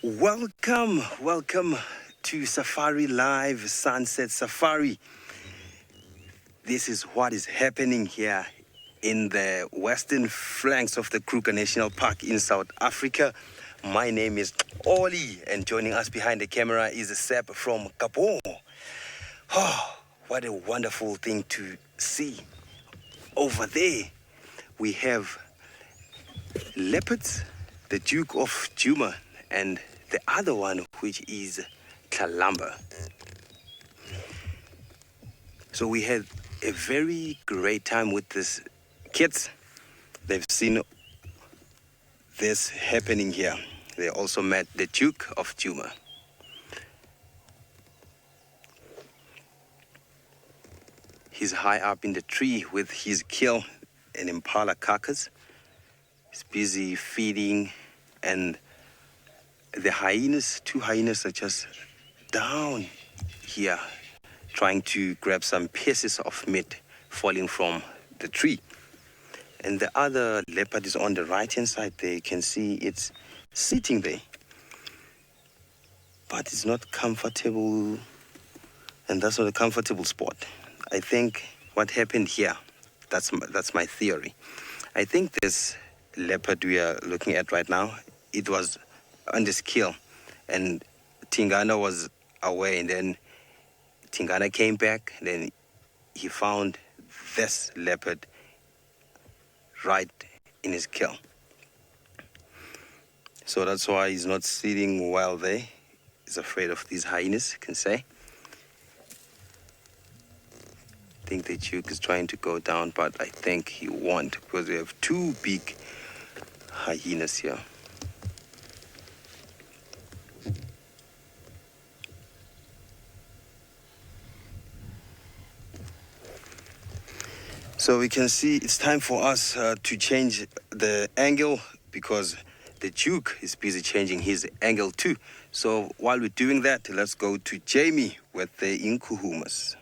Welcome to Safari Live, Sunset Safari. This is what is happening here in the western flanks of the Kruger National Park in South Africa. My name is Oli, and joining us behind the camera is Seb from Gabon. Oh, what a wonderful thing to see. Over there, we have leopards, the Duke of Juma, and the other one, which is Kalamba. So we had a very great time with these kids. They've seen this happening here. They also met the Duke of Juma. He's high up in the tree with his kill, an impala carcass. He's busy feeding, and the hyenas, two hyenas, are just down here trying to grab some pieces of meat falling from the tree. And the other leopard is on the right-hand side there. You can see it's sitting there, but it's not comfortable, and that's not a comfortable spot. I think what happened here, that's my theory. I think this leopard we are looking at right now, it was on this kill, and Tingana was away, and then Tingana came back, and then he found this leopard right in his kill. So that's why he's not sitting well there. He's afraid of these hyenas, you can say. I think the Duke is trying to go down, but I think he won't, because we have two big hyenas here. So we can see it's time for us to change the angle, because the Duke is busy changing his angle too. So while we're doing that, let's go to Jamie with the Inkuhumas.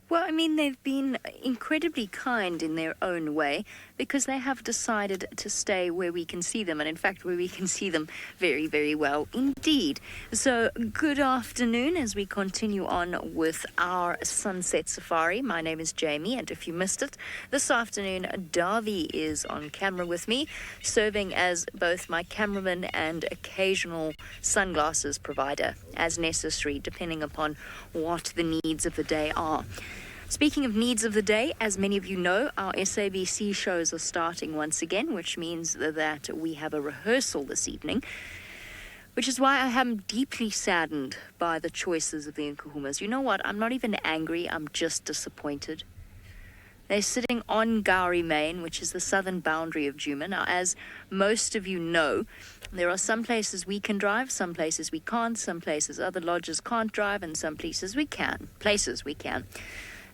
Well, I mean, they've been incredibly kind in their own way, because they have decided to stay where we can see them, and in fact where we can see them very, very well indeed. So good afternoon as we continue on with our sunset safari. My name is Jamie, and if you missed it, this afternoon Davi is on camera with me, serving as both my cameraman and occasional sunglasses provider as necessary, depending upon what the needs of the day are. Speaking of needs of the day, as many of you know, our SABC shows are starting once again, which means that we have a rehearsal this evening, which is why I am deeply saddened by the choices of the Nkuhumas. You know what? I'm not even angry. I'm just disappointed. They're sitting on Gauri Main, which is the southern boundary of Juma. Now, as most of you know, there are some places we can drive, some places we can't, some places other lodges can't drive, and some places we can.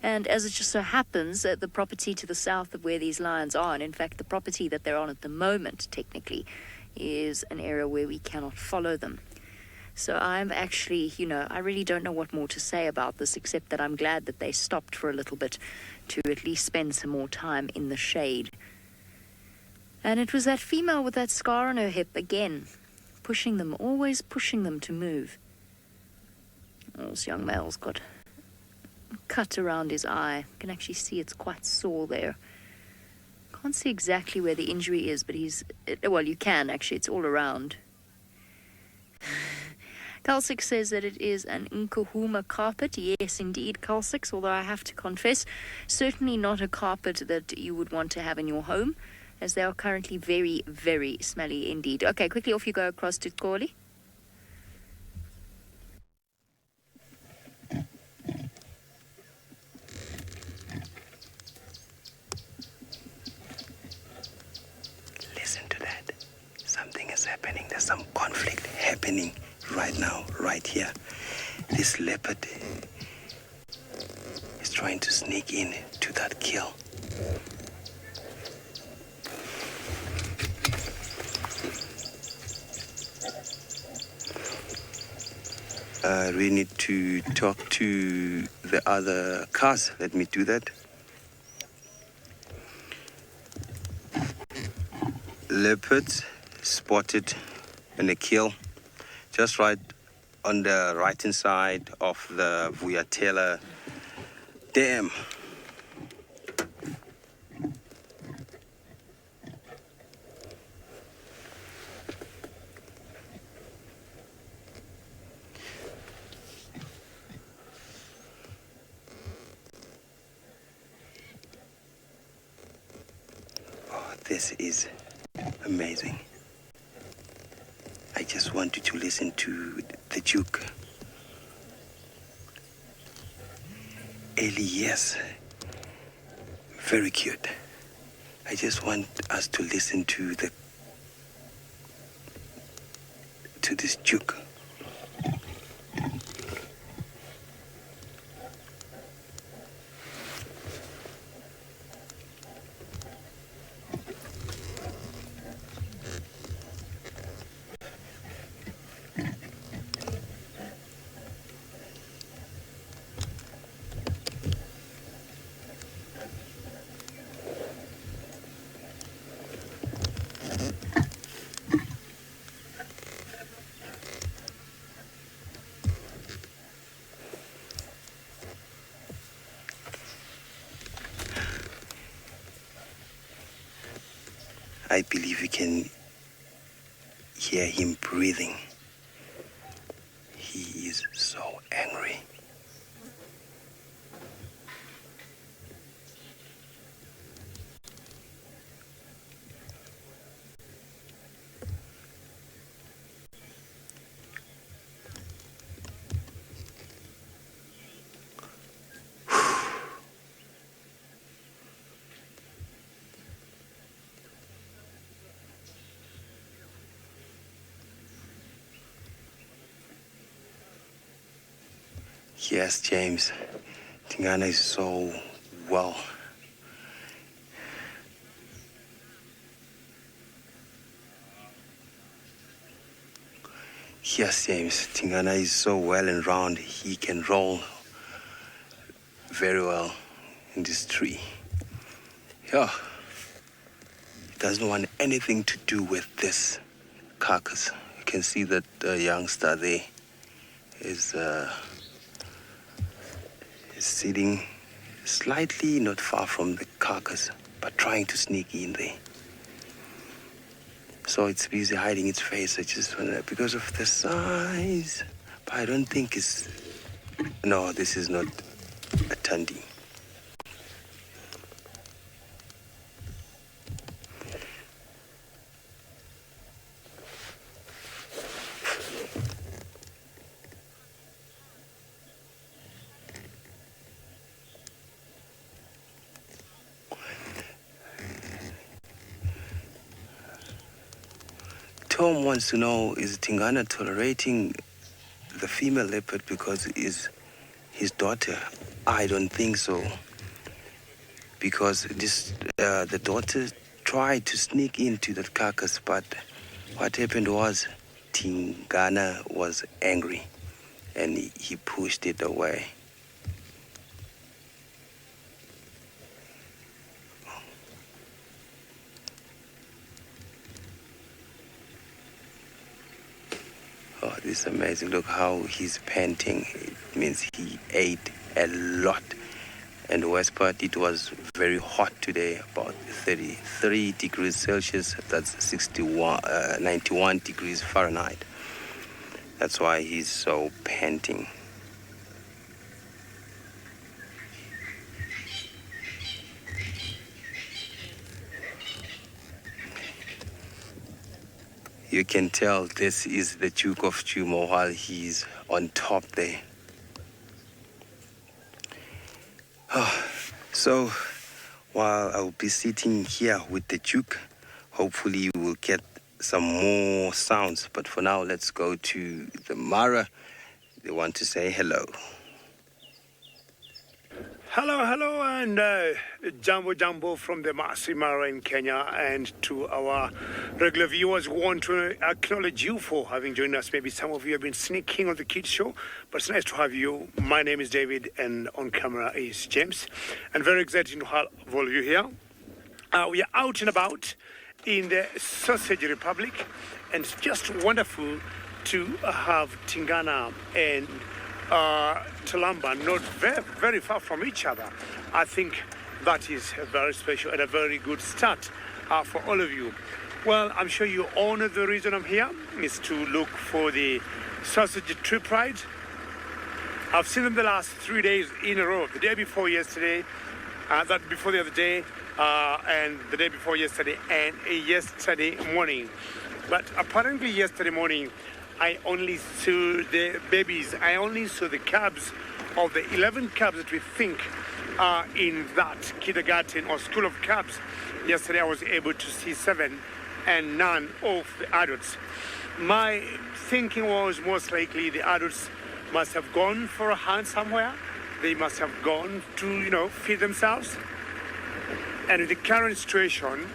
And as it just so happens, the property to the south of where these lions are, and in fact the property that they're on at the moment, technically, is an area where we cannot follow them. So I'm actually, I really don't know what more to say about this, except that I'm glad that they stopped for a little bit to at least spend some more time in the shade. And it was that female with that scar on her hip again, always pushing them to move. Oh, this young male's got cut around his eye. You can actually see it's quite sore there. Can't see exactly where the injury is, but you can actually, it's all around. Kalsik says that it is an Nkuhuma carpet. Yes, indeed, Kalsik, although I have to confess, certainly not a carpet that you would want to have in your home, as they are currently very, very smelly indeed. Okay, quickly off you go across to Tkoli. Happening. There's some conflict happening right now, right here. This leopard is trying to sneak in to that kill. We need to talk to the other cars. Let me do that. leopards spotted in a kill just right on the right hand side of the Vuyatela Dam. Oh, this is amazing. I just want you to listen to the Duke. Ellie, yes. Very cute. I just want us to listen to this Duke. I believe you can hear him breathing. He is so angry. Yes, James. Tingana is so well. Yes, James. Tingana is so well and round. He can roll very well in this tree. Yeah. He doesn't want anything to do with this carcass. You can see that the youngster there is sitting slightly not far from the carcass, but trying to sneak in there. So it's busy hiding its face. I just wonder, because of the size. But I don't think it's... No, this is not a Tundi. Tom wants to know, is Tingana tolerating the female leopard because it is his daughter? I don't think so. Because the daughter tried to sneak into that carcass, but what happened was Tingana was angry and he pushed it away. Oh, this is amazing. Look how he's panting. It means he ate a lot. And the worst part, it was very hot today, about 33 degrees Celsius. That's 91 degrees Fahrenheit. That's why he's so panting. You can tell this is the Duke of Juma while he's on top there. So while I'll be sitting here with the Duke, hopefully we'll get some more sounds. But for now, let's go to the Mara. They want to say hello. Hello, and Jambo from the Maasai Mara in Kenya, and to our regular viewers, we want to acknowledge you for having joined us. Maybe some of you have been sneaking on the kids show, but it's nice to have you. My name is David, and on camera is James, and very excited to have all of you here. We are out and about, in the Sausage Republic, and it's just wonderful to have Tingana and Talamba not very far from each other. I think that is very special and a very good start for all of you. Well, I'm sure you all know the reason I'm here is to look for the sausage trip ride. I've seen them the last 3 days in a row. The day before yesterday, that before the other day, and the day before yesterday, and yesterday morning. But apparently yesterday morning, I only saw the babies. I only saw the cubs of the 11 cubs that we think are in that kindergarten or school of cubs. Yesterday I was able to see 7 and none of the adults. My thinking was most likely the adults must have gone for a hunt somewhere. They must have gone to, feed themselves. And in the current situation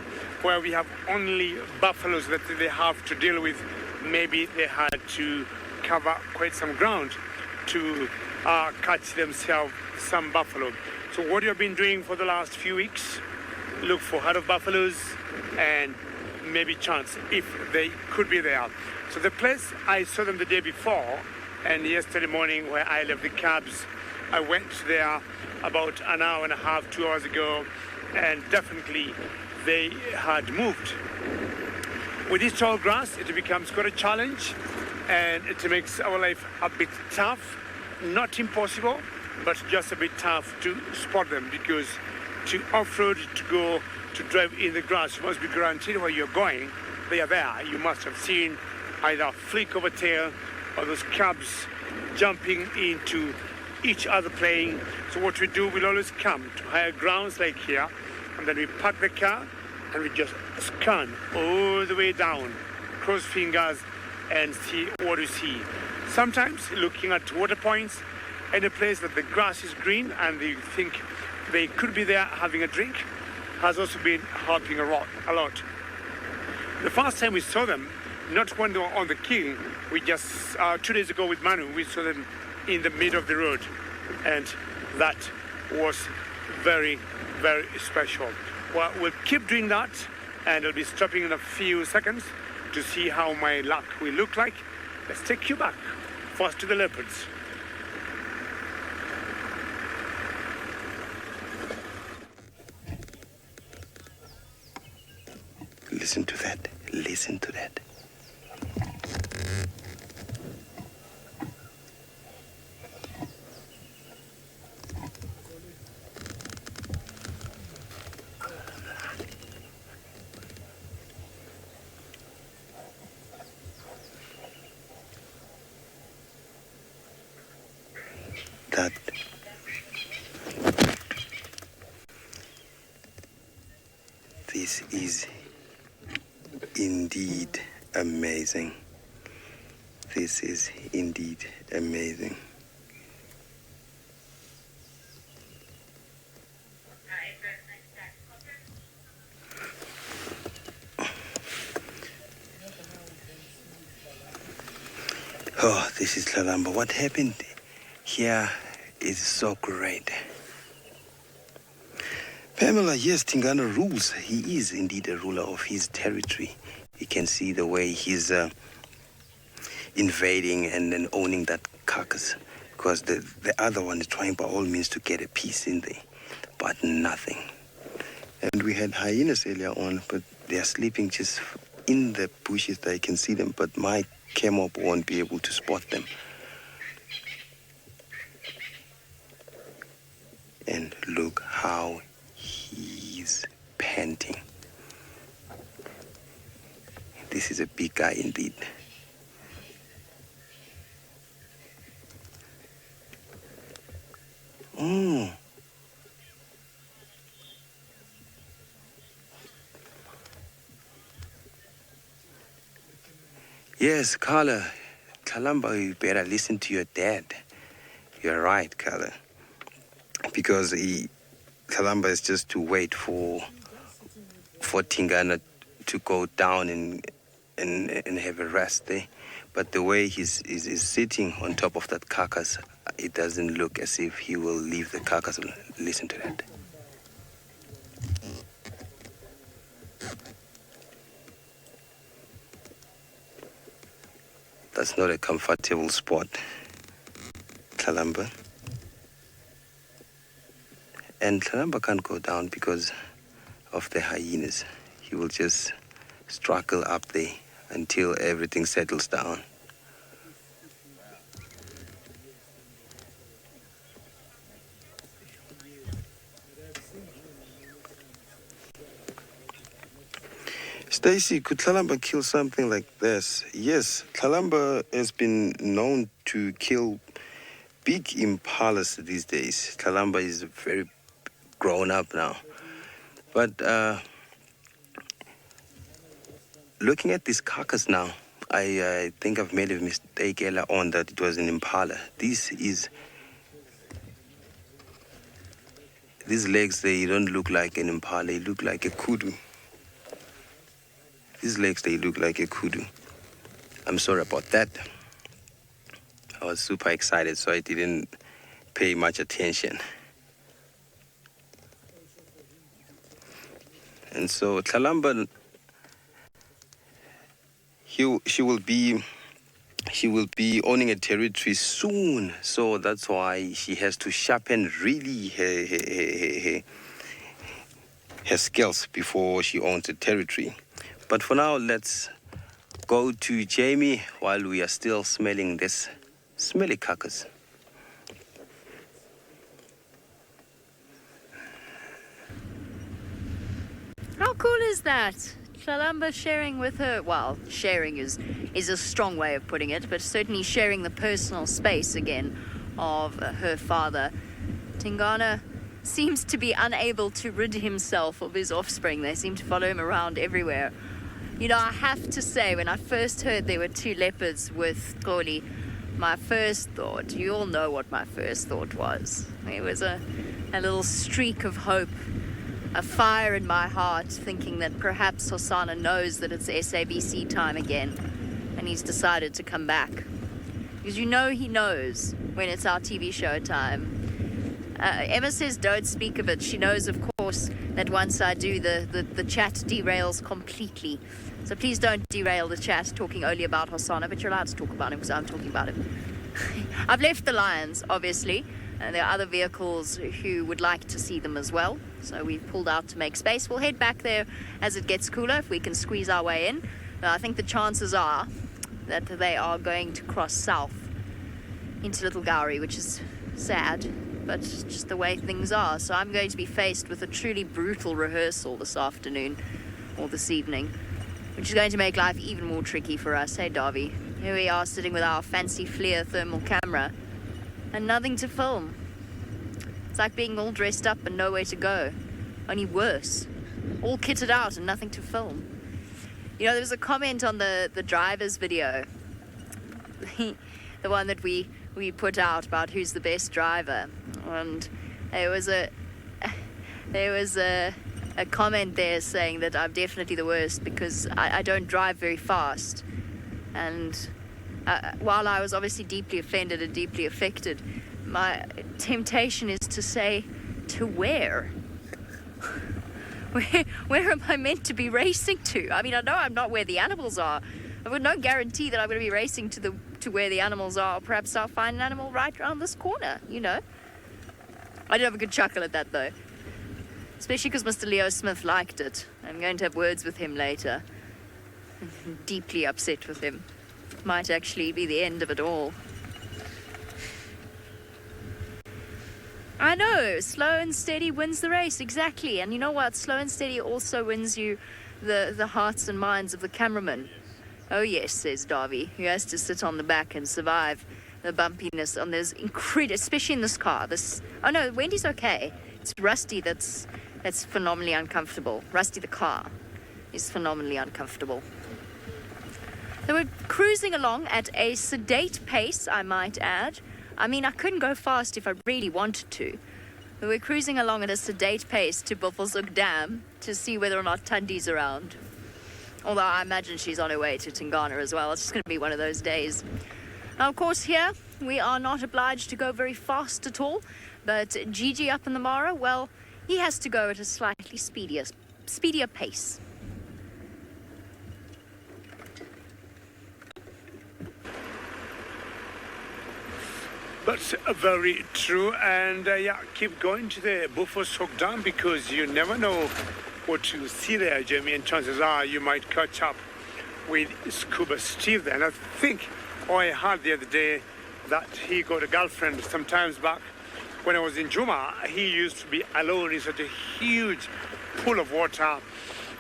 where we have only buffaloes that they have to deal with, maybe they had to cover quite some ground to catch themselves some buffalo. So what you've been doing for the last few weeks, look for herd of buffaloes and maybe chance if they could be there. So the place I saw them the day before and yesterday morning where I left the cabs, I went there about an hour and a half, 2 hours ago, and definitely they had moved. With this tall grass, it becomes quite a challenge and it makes our life a bit tough, not impossible, but just a bit tough to spot them, because to off-road, to go to drive in the grass, you must be guaranteed where you're going. They are there. You must have seen either a flick of a tail or those cubs jumping into each other playing. So what we do, we'll always come to higher grounds like here, and then we park the car and we just scan all the way down, cross fingers, and see what we see. Sometimes looking at water points in a place that the grass is green and they think they could be there having a drink has also been helping a lot. The first time we saw them, not when they were on the kill, we just 2 days ago with Manu, we saw them in the middle of the road, and that was very special. Well, we'll keep doing that, and I'll be stopping in a few seconds to see how my luck will look like. Let's take you back first to the leopards. Listen to that. Listen to that. This is indeed amazing. This is indeed amazing. Oh, this is Lalamba. What happened here is so great. Pamela, yes, Tingana rules. He is indeed a ruler of his territory. You can see the way he's invading and then owning that carcass, because the other one is trying by all means to get a piece in there, but nothing. And we had hyenas earlier on, but they are sleeping just in the bushes. I can see them, but my camera won't be able to spot them. And look how he's panting. This is a big guy indeed. Oh. Yes, Carla. Kalamba, you better listen to your dad. You're right, Carla. Because Kalamba is just to wait for Tingana to go down and have a rest there. But the way he's sitting on top of that carcass, it doesn't look as if he will leave the carcass. Listen to that. That's not a comfortable spot, Tlalamba. And Tlalamba can't go down because of the hyenas. He will just struggle up there until everything settles down. Stacy, could Tlalamba kill something like this? Yes, Tlalamba has been known to kill big impalas these days. Tlalamba is very grown up now. But looking at this carcass now, I think I've made a mistake earlier on that it was an impala. These legs, they don't look like an impala, they look like a kudu. These legs, they look like a kudu. I'm sorry about that. I was super excited, so I didn't pay much attention. And so Tlalamba, she will be owning a territory soon. So that's why she has to sharpen really her skills before she owns a territory. But for now, let's go to Jamie while we are still smelling this smelly carcass. How cool is that? Tlalamba sharing with her, well, sharing is a strong way of putting it, but certainly sharing the personal space again of her father. Tingana seems to be unable to rid himself of his offspring. They seem to follow him around everywhere. You know, I have to say, when I first heard there were 2 leopards with Xoli, my first thought, you all know what my first thought was. It was a little streak of hope, a fire in my heart, thinking that perhaps Hosana knows that it's SABC time again, and he's decided to come back. Because you know he knows when it's our TV show time. Emma says don't speak of it. She knows, of course, that once I do, the chat derails completely. So please don't derail the chat talking only about Hosana, but you're allowed to talk about him because I'm talking about him. I've left the lions, obviously, and there are other vehicles who would like to see them as well. So we've pulled out to make space. We'll head back there as it gets cooler if we can squeeze our way in. I think the chances are that they are going to cross south into Little Gowrie, which is sad, but just the way things are. So I'm going to be faced with a truly brutal rehearsal this afternoon or this evening, which is going to make life even more tricky for us. Hey, Darby, here we are sitting with our fancy FLIR thermal camera and nothing to film. It's like being all dressed up and nowhere to go, only worse. All kitted out and nothing to film. You know, there was a comment on the driver's video, the one that we put out about who's the best driver, and there was a comment there saying that I'm definitely the worst because I don't drive very fast. And while I was obviously deeply offended and deeply affected, my temptation is to say, to where? Where am I meant to be racing to? I mean, I know I'm not where the animals are. I've got no guarantee that I'm going to be racing to where the animals are. Perhaps I'll find an animal right around this corner, you know. I did have a good chuckle at that, though. Especially because Mr. Leo Smith liked it. I'm going to have words with him later. I'm deeply upset with him. Might actually be the end of it all. I know, slow and steady wins the race, exactly. And you know what? Slow and steady also wins you the hearts and minds of the cameraman. Oh yes, says Darby, who has to sit on the back and survive the bumpiness on this incredible, especially in this car. Oh no, Wendy's okay. It's Rusty that's phenomenally uncomfortable. Rusty the car is phenomenally uncomfortable. They were cruising along at a sedate pace, I might add. I mean, I couldn't go fast if I really wanted to. We were cruising along at a sedate pace to Buffelshoek Dam to see whether or not Tundi's around. Although I imagine she's on her way to Tingana as well. It's just going to be one of those days. Now, of course, here we are not obliged to go very fast at all. But Gigi up in the Mara, well, he has to go at a slightly speedier pace. That's very true. And yeah, keep going to the Buffalo Soak Dam because you never know what you see there, Jamie. And chances are you might catch up with Scuba Steve there. And I think, I heard the other day that he got a girlfriend some times back. When I was in Juma, he used to be alone in such a huge pool of water.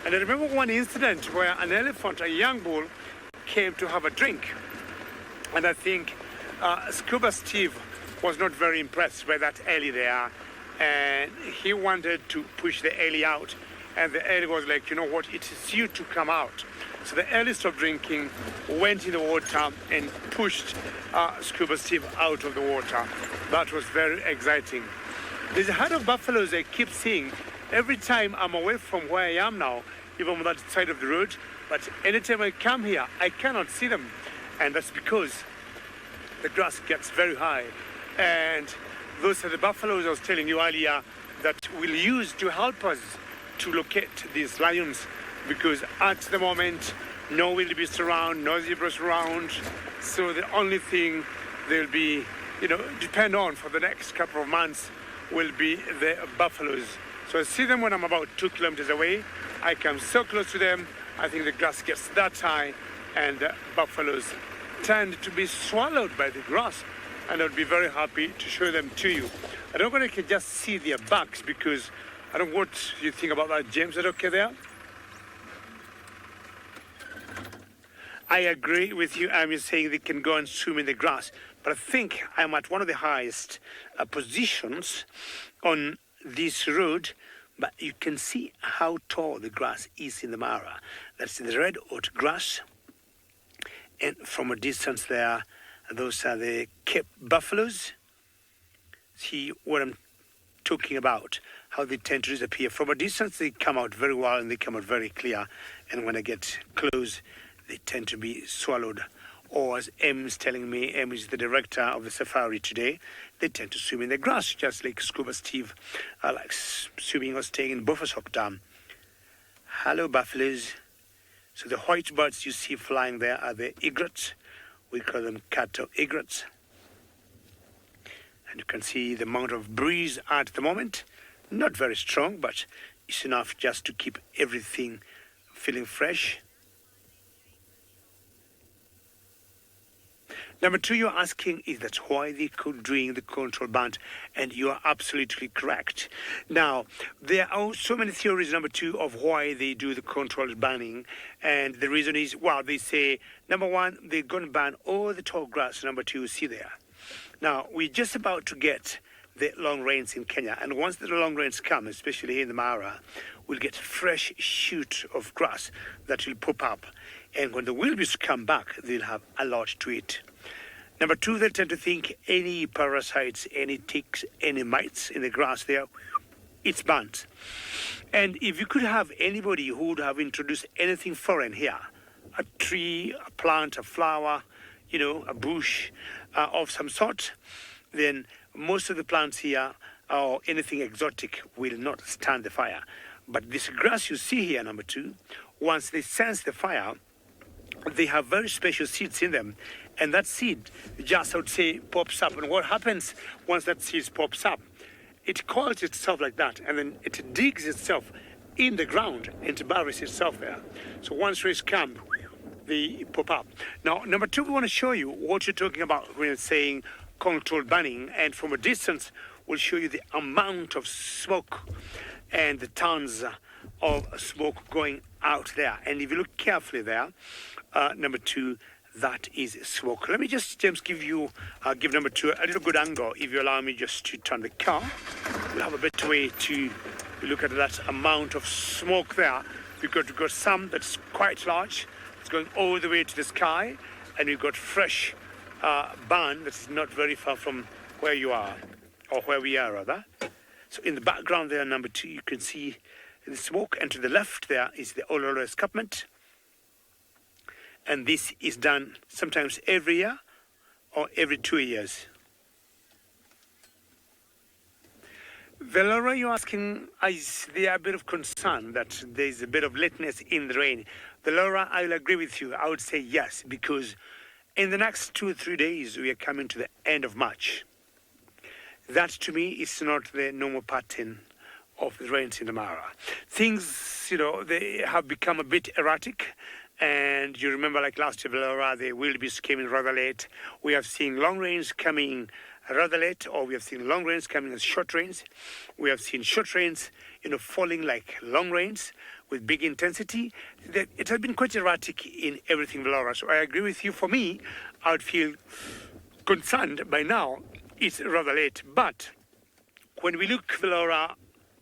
And I remember one incident where an elephant, a young bull, came to have a drink. And I think Scuba Steve was not very impressed by that ellie there. And he wanted to push the ellie out. And the ellie was like, you know what, it is you to come out. So the ellie stopped drinking, went in the water and pushed Scuba Steve out of the water. That was very exciting. There's a herd of buffaloes I keep seeing every time I'm away from where I am now, even on that side of the road. But anytime I come here, I cannot see them. And that's because the grass gets very high. And those are the buffaloes I was telling you earlier that we'll use to help us to locate these lions, because at the moment no wildebeest around, no zebras around, so the only thing they'll be, depend on for the next couple of months will be the buffaloes. So I see them when I'm about 2 kilometers away. I come so close to them, I think the grass gets that high and the buffaloes tend to be swallowed by the grass, and I'd be very happy to show them to you. I don't want to just see their backs because I don't know what you think about that, James. Is that okay there? I agree with you. I'm saying they can go and swim in the grass. But I think I'm at one of the highest positions on this road. But you can see how tall the grass is in the Mara. That's the red oat grass. And from a distance there, those are the Cape buffaloes. See what I'm talking about, how they tend to disappear. From a distance, they come out very well and they come out very clear. And when I get close, they tend to be swallowed. Or as Em's telling me, Em is the director of the safari today, they tend to swim in the grass, just like Scuba Steve likes swimming or staying in Buffalo Soak Dam. Hello, buffaloes. So the white birds you see flying there are the egrets. We call them cattle egrets. And you can see the amount of breeze at the moment. Not very strong, but it's enough just to keep everything feeling fresh. Number two, you're asking, is that why they could doing the control ban? And you are absolutely correct. Now, there are so many theories, number two, of why they do the controlled banning. And the reason is, well, they say, number one, they're going to ban all the tall grass. Number two, see there. Now, we're just about to get the long rains in Kenya. And once the long rains come, especially here in the Mara, we'll get fresh shoot of grass that will pop up. And when the wildebeest come back, they'll have a lot to eat. Number two, they tend to think any parasites, any ticks, any mites in the grass there, it's banned. And if you could have anybody who would have introduced anything foreign here, a tree, a plant, a flower, a bush of some sort, then most of the plants here or anything exotic will not stand the fire. But this grass you see here, number two, once they sense the fire, they have very special seeds in them. And that seed just, I would say, pops up. And what happens once that seed pops up? It calls itself like that, and then it digs itself in the ground and buries itself there. So once rains come, they pop up. Now, number two, we want to show you what you're talking about when you're saying controlled banning. And from a distance, we'll show you the amount of smoke and the tons of smoke going out there. And if you look carefully there, number two, that is smoke. Let me just, James, give number two a little good angle, if you allow me just to turn the car. We'll have a better way to look at that amount of smoke there, because we've got some that's quite large, it's going all the way to the sky, and we've got fresh ban that's not very far from where you are, or where we are, rather. So in the background there, number two, you can see the smoke, and to the left there is the Ololo escarpment. And this is done sometimes every year or every 2 years. Laura, you're asking, is there a bit of concern that there's a bit of lateness in the rain? Laura, I'll agree with you. I would say yes, because in the next 2 or 3 days, we are coming to the end of March. That to me is not the normal pattern of the rains in the Mara. Things, they have become a bit erratic. And you remember, like last year, Valora, the wildebeest came in rather late. We have seen long rains coming rather late, or we have seen long rains coming as short rains. We have seen short rains, falling like long rains with big intensity. It has been quite erratic in everything, Valora. So I agree with you. For me, I would feel concerned by now. It's rather late. But when we look, Valora,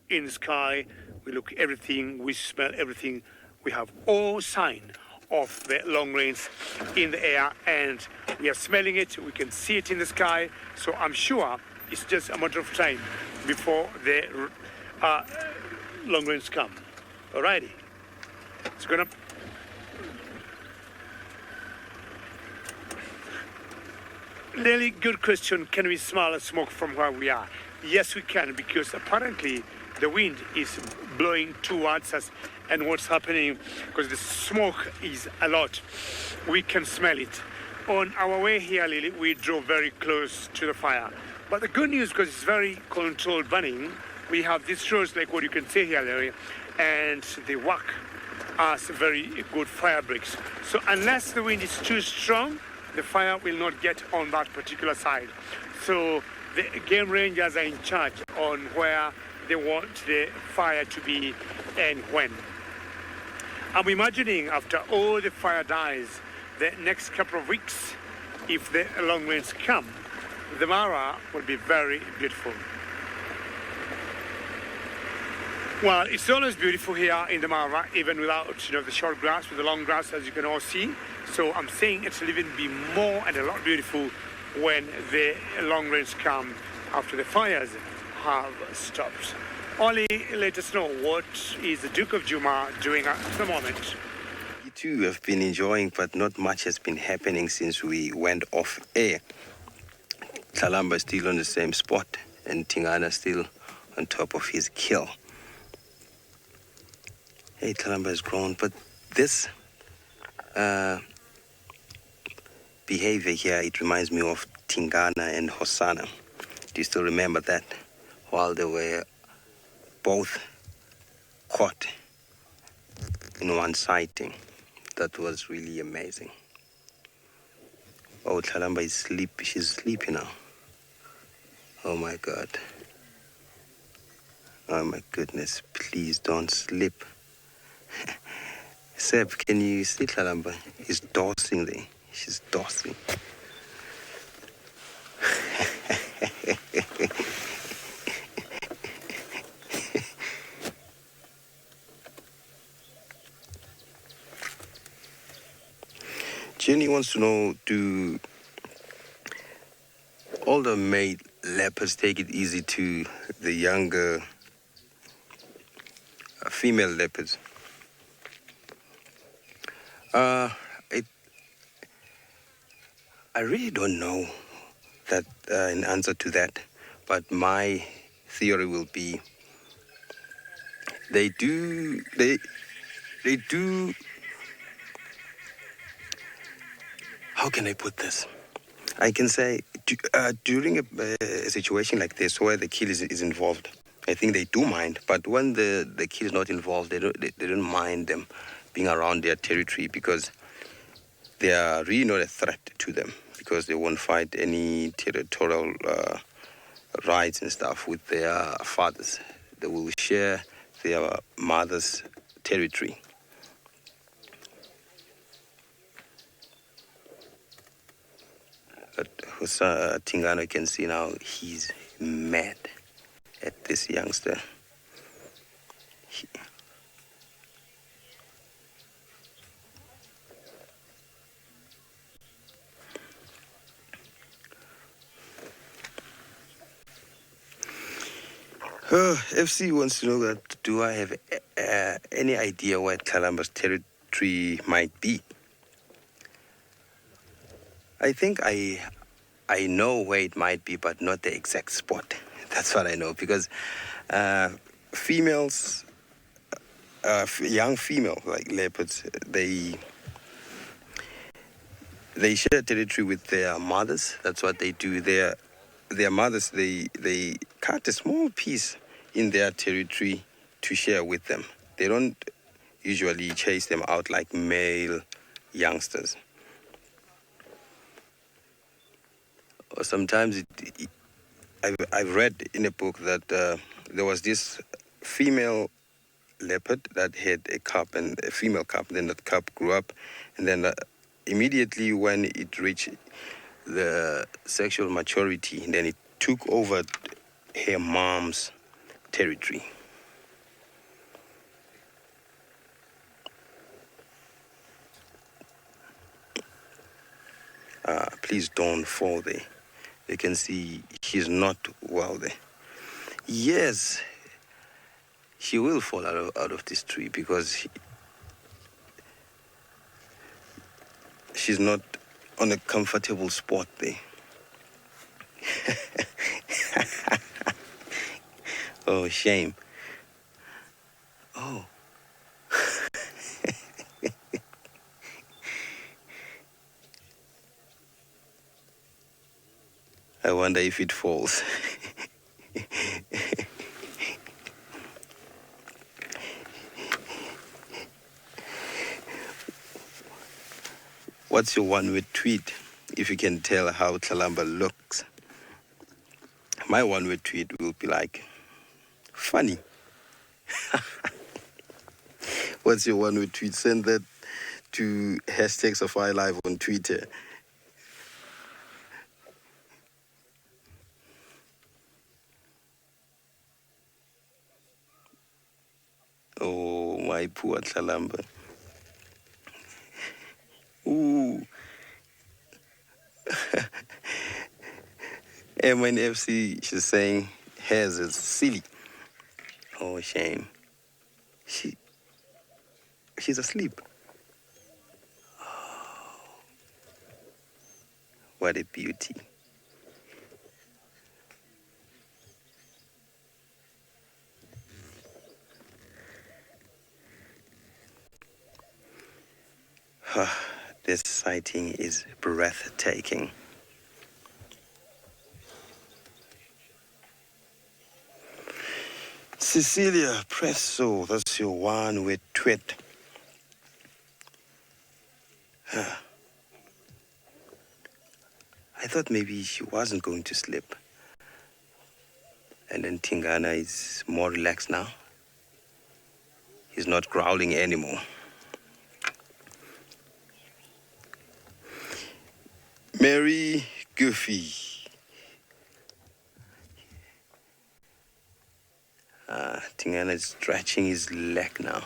in the sky, we look everything, we smell everything, we have all sign of the long rains in the air, and we are smelling it, we can see it in the sky, so I'm sure it's just a matter of time before the long rains come. Alrighty, it's gonna... Really good question, can we smell smoke from where we are? Yes, we can, because apparently the wind is blowing towards us, and what's happening, because the smoke is a lot, we can smell it. On our way here, Lily, we drove very close to the fire. But the good news, because it's very controlled burning, we have these roads like what you can see here, Lily, and they work as very good fire breaks. So unless the wind is too strong, the fire will not get on that particular side. So the game rangers are in charge on where they want the fire to be and when. I'm imagining after all the fire dies, the next couple of weeks, if the long rains come, the Mara will be very beautiful. Well, it's always beautiful here in the Mara, even without the short grass, with the long grass, as you can all see. So I'm saying it'll even be more and a lot beautiful when the long rains come after the fires have stopped. Ollie, let us know, what is the Duke of Juma doing at the moment? You too have been enjoying, but not much has been happening since we went off air. Talamba is still on the same spot, and Tingana still on top of his kill. Hey, Talamba has grown, but this behavior here, it reminds me of Tingana and Hosanna. Do you still remember that? While they were both caught in one sighting. That was really amazing. Oh, Talamba is she's sleeping now. Oh my God. Oh my goodness, please don't sleep. Seb, can you see Talamba? He's dozing there. She's dozing. Jenny wants to know, do older male leopards take it easy to the younger female leopards? I really don't know that an answer to that, but my theory will be they do. How can I put this? I can say during a situation like this where the kill is involved, I think they do mind. But when the kill is not involved, they don't mind them being around their territory, because they are really not a threat to them, because they won't fight any territorial rights and stuff with their fathers. They will share their mother's territory. But Tingana, can see now, he's mad at this youngster. FC wants to know that, do I have any idea where Talamba's territory might be? I think I know where it might be, but not the exact spot. That's what I know, because females, young female like leopards, they share territory with their mothers. That's what they do. their mothers, they cut a small piece in their territory to share with them. They don't usually chase them out like male youngsters. Or sometimes I've read in a book that there was this female leopard that had a cub and a female cub. Then that cub grew up, and then immediately when it reached the sexual maturity, then it took over her mom's territory. Please don't fall there. You can see she's not well there. Yes, she will fall out of this tree because she's not on a comfortable spot there. Oh, shame. Oh. I wonder if it falls. What's your one-word tweet, if you can tell how Tlalamba looks? My one-word tweet will be like, funny. What's your one-word tweet? Send that to #SafariLive on Twitter. Oh, my poor Tlalamba. Ooh. MNFC, she's saying, hairs is silly. Oh, shame. She's asleep. Oh, what a beauty. This sighting is breathtaking. Cecilia Presso, that's your one-word tweet. I thought maybe she wasn't going to sleep. And then Tingana is more relaxed now. He's not growling anymore. Mary Goofy. Tingana is stretching his leg now.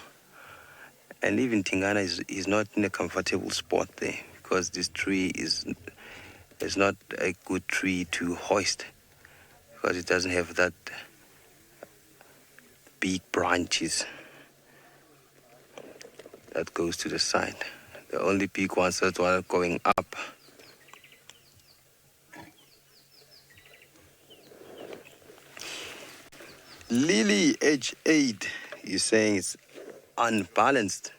And even Tingana is not in a comfortable spot there because this tree is not a good tree to hoist because it doesn't have that big branches that goes to the side. The only big ones are the one going up. Lily H8 is saying it's unbalanced.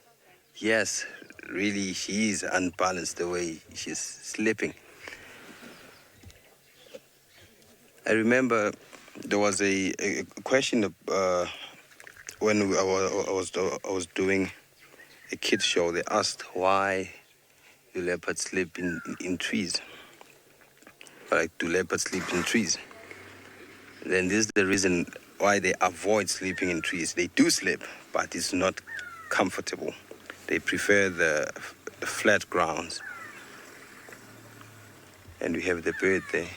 Yes, really, she is unbalanced the way she's sleeping. I remember there was a question when I was doing a kids show. They asked why do leopards sleep in trees? Like, do leopards sleep in trees? Then this is the reason why they avoid sleeping in trees. They do sleep, but it's not comfortable. They prefer the flat grounds. And we have the bird there.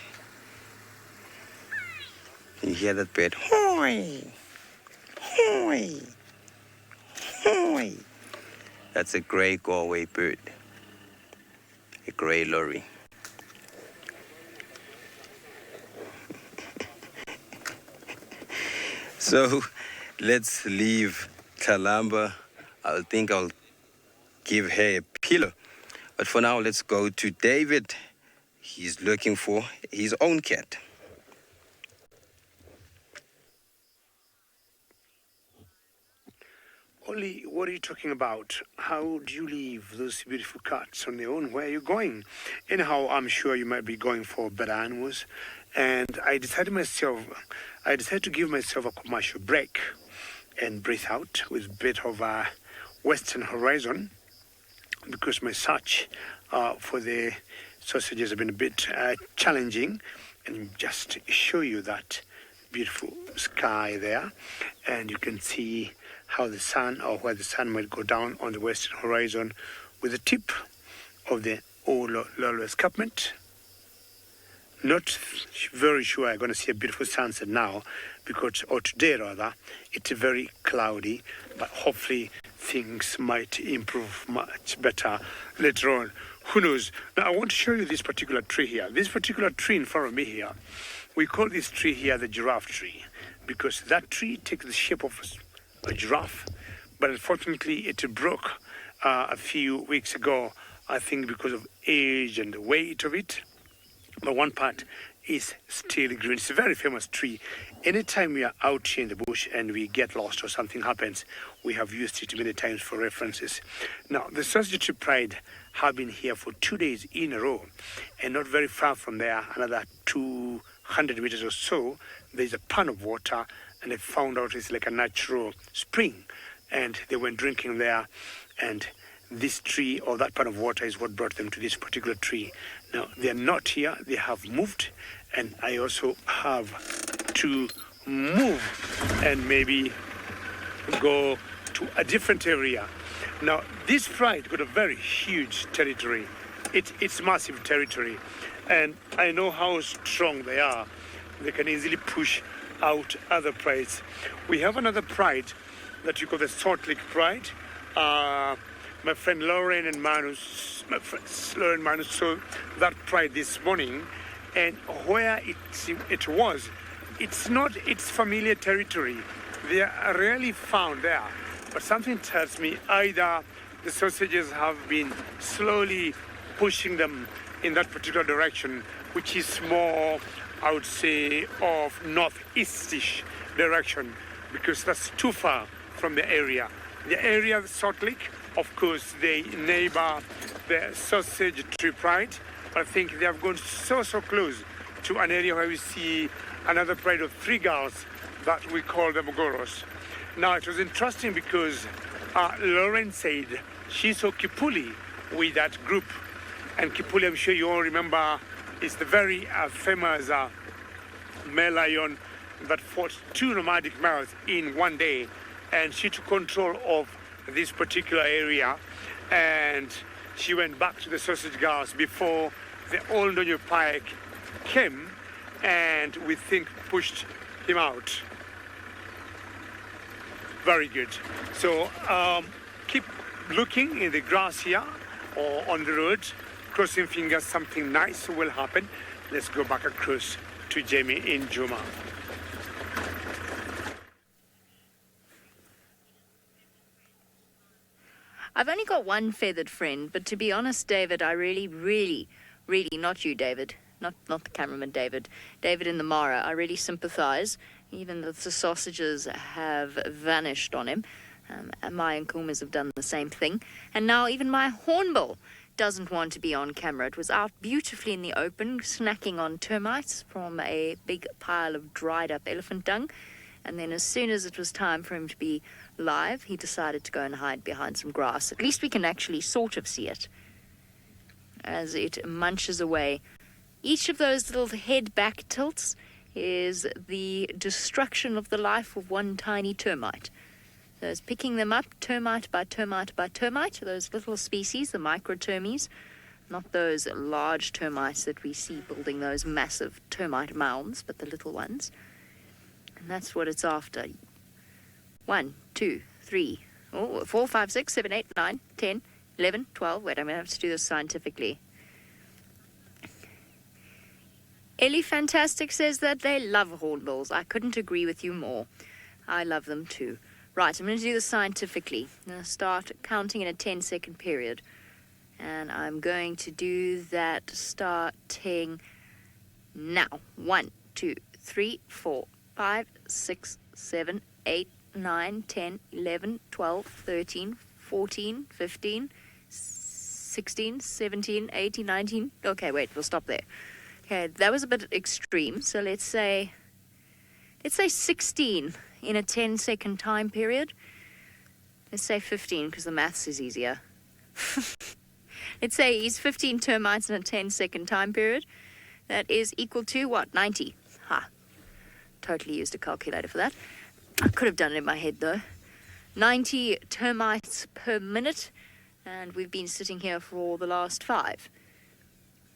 Can you hear that bird? Hoy! Hoy! Hoy! That's a grey Galway bird. A grey lorry. So let's leave Tlalamba. I think I'll give her a pillow. But for now, let's go to David. He's looking for his own cat. Ollie, what are you talking about? How do you leave those beautiful cats on their own? Where are you going? Anyhow, I'm sure you might be going for better animals. And I decided to give myself a commercial break and breathe out with a bit of a western horizon, because my search for the sausages have been a bit challenging. And just show you that beautiful sky there, and you can see how the sun, or where the sun might go down on the western horizon, with the tip of the old Lolo escarpment. Not very sure I'm going to see a beautiful sunset now, because, or today rather, it's very cloudy, but hopefully things might improve much better later on. Who knows? Now I want to show you this particular tree here. This particular tree in front of me here, we call this tree here the giraffe tree, because that tree takes the shape of a giraffe, but unfortunately it broke a few weeks ago, I think because of age and the weight of it. But one part is still green. It's a very famous tree. Anytime we are out here in the bush and we get lost or something happens, we have used it many times for references. Now, the sausage tree pride have been here for 2 days in a row, and not very far from there, another 200 meters or so, there's a pond of water, and they found out it's like a natural spring, and they went drinking there, and this tree or that pond of water is what brought them to this particular tree. Now, they are not here, they have moved, and I also have to move and maybe go to a different area. Now, this pride got a very huge territory. It's massive territory, and I know how strong they are. They can easily push out other prides. We have another pride that you call the Salt Lake Pride. My friend Lauren and Manus saw that pride this morning, and where it was, it's not its familiar territory. They are rarely found there, but something tells me either the sausages have been slowly pushing them in that particular direction, which is more, I would say, of northeastish direction, because that's too far from the area. The area of Salt Lake, of course, they neighbor the sausage tree pride, but I think they have gone so close to an area where we see another pride of 3 girls that we call the Mogoros. Now, it was interesting because Lauren said she saw Kipuli with that group, and Kipuli, I'm sure you all remember, is the very famous male lion that fought 2 nomadic males in one day, and she took control of this particular area, and she went back to the sausage girls before the old Donyo Pike came and we think pushed him out. Very good. So keep looking in the grass here or on the road, crossing fingers something nice will happen. Let's go back across to Jamie in Juma. I've only got one feathered friend, but to be honest, David, I really, not you, David, not the cameraman, David in the Mara, I really sympathise, even though the sausages have vanished on him. And my Nkumas have done the same thing. And now even my Hornbill doesn't want to be on camera. It was out beautifully in the open, snacking on termites from a big pile of dried up elephant dung. And then as soon as it was time for him to be live, he decided to go and hide behind some grass. At least we can actually sort of see it as it munches away. Each of those little head back tilts is the destruction of the life of one tiny termite. So it's picking them up termite by termite by termite, those little species, the microtermes, not those large termites that we see building those massive termite mounds, but the little ones. And that's what it's after. 1, 2, 3, 4, 5, 6, 7, 8, 9, 10, 11, 12. Wait, I'm going to have to do this scientifically. Ellie Fantastic says that they love hornbills. I couldn't agree with you more. I love them too. Right, I'm going to do this scientifically. I'm going to start counting in a 10-second period. And I'm going to do that starting now. 1, 2, 3, 4, 5, 6, 7, 8, 9, 10, 11, 12, 13, 14, 15, 16, 17, 18, 19. Okay, wait, we'll stop there. Okay, that was a bit extreme. So let's say 16 in a 10-second time period. Let's say 15 because the maths is easier. Let's say he's 15 termites in a 10-second time period. That is equal to what? 90. Ha. Totally used a calculator for that. I could have done it in my head though. 90 termites per minute, and we've been sitting here for the last 5.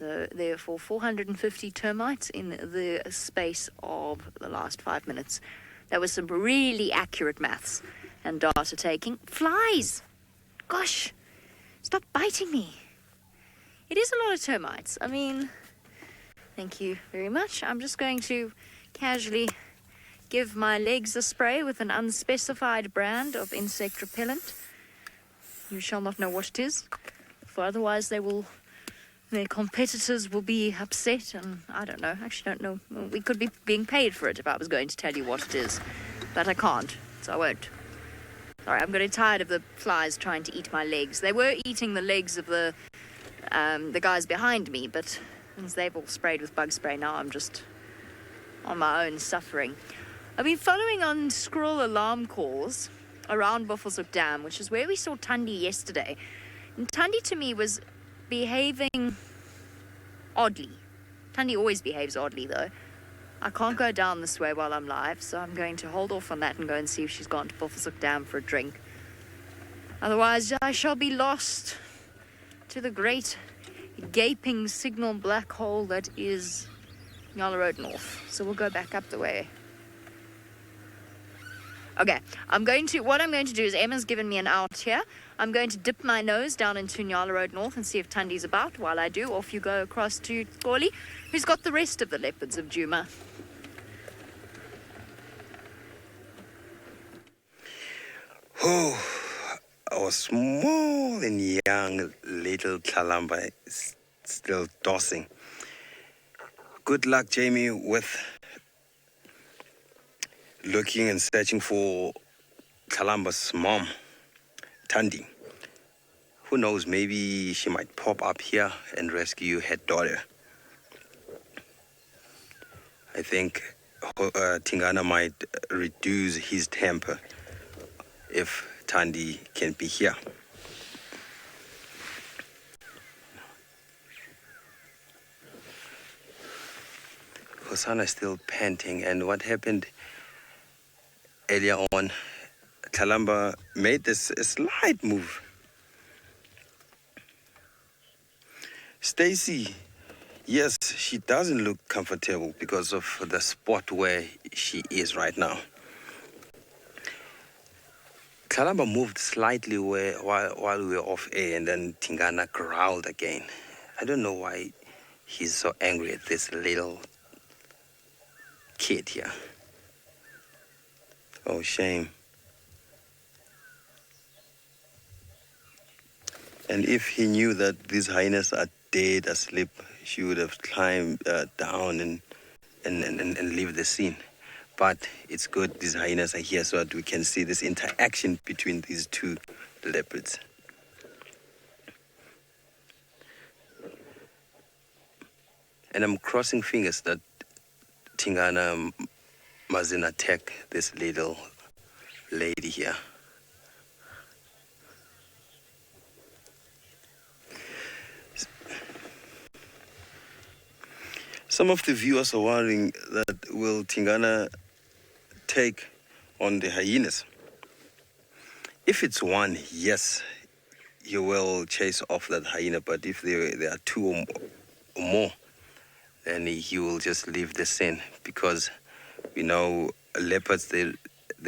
So therefore 450 termites in the space of the last 5 minutes. That was some really accurate maths and data taking. Flies! Gosh, stop biting me. It is a lot of termites. I mean, thank you very much. I'm just going to casually give my legs a spray with an unspecified brand of insect repellent. You shall not know what it is, for otherwise their competitors will be upset, and I don't know, actually don't know. Well, we could be being paid for it if I was going to tell you what it is, but I can't, so I won't. Sorry, I'm getting tired of the flies trying to eat my legs. They were eating the legs of the guys behind me, but since they've all sprayed with bug spray, now I'm just on my own suffering. I've been following on squirrel alarm calls around Buffelshoek Dam, which is where we saw Tundi yesterday. And Tundi to me was behaving oddly. Tundi always behaves oddly though. I can't go down this way while I'm live, so I'm going to hold off on that and go and see if she's gone to Buffelshoek Dam for a drink. Otherwise, I shall be lost to the great gaping signal black hole that is Nyala Road North. So we'll go back up the way. Okay, what I'm going to do is Emma's given me an out here. I'm going to dip my nose down into Nyala Road North and see if Tundi's about. While I do, off you go across to Goli, who's got the rest of the leopards of Juma. Oh, our small and young little Kalamba is still tossing. Good luck, Jamie, with looking and searching for Kalamba's mom, Tundi. Who knows, maybe she might pop up here and rescue her daughter. I think Tingana might reduce his temper if Tundi can be here. Hosanna is still panting, and what happened earlier on, Kalamba made a slight move. Stacy, yes, she doesn't look comfortable because of the spot where she is right now. Kalamba moved slightly while we were off air, and then Tingana growled again. I don't know why he's so angry at this little kid here. Oh, shame. And if he knew that these hyenas are dead asleep, she would have climbed down and leave the scene. But it's good these hyenas are here so that we can see this interaction between these two leopards. And I'm crossing fingers that Tingana mustn't attack this little lady here. Some of the viewers are wondering that will Tingana take on the hyenas? If it's one, yes, he will chase off that hyena, but if there are two or more, then he will just leave the scene, because we know leopards, they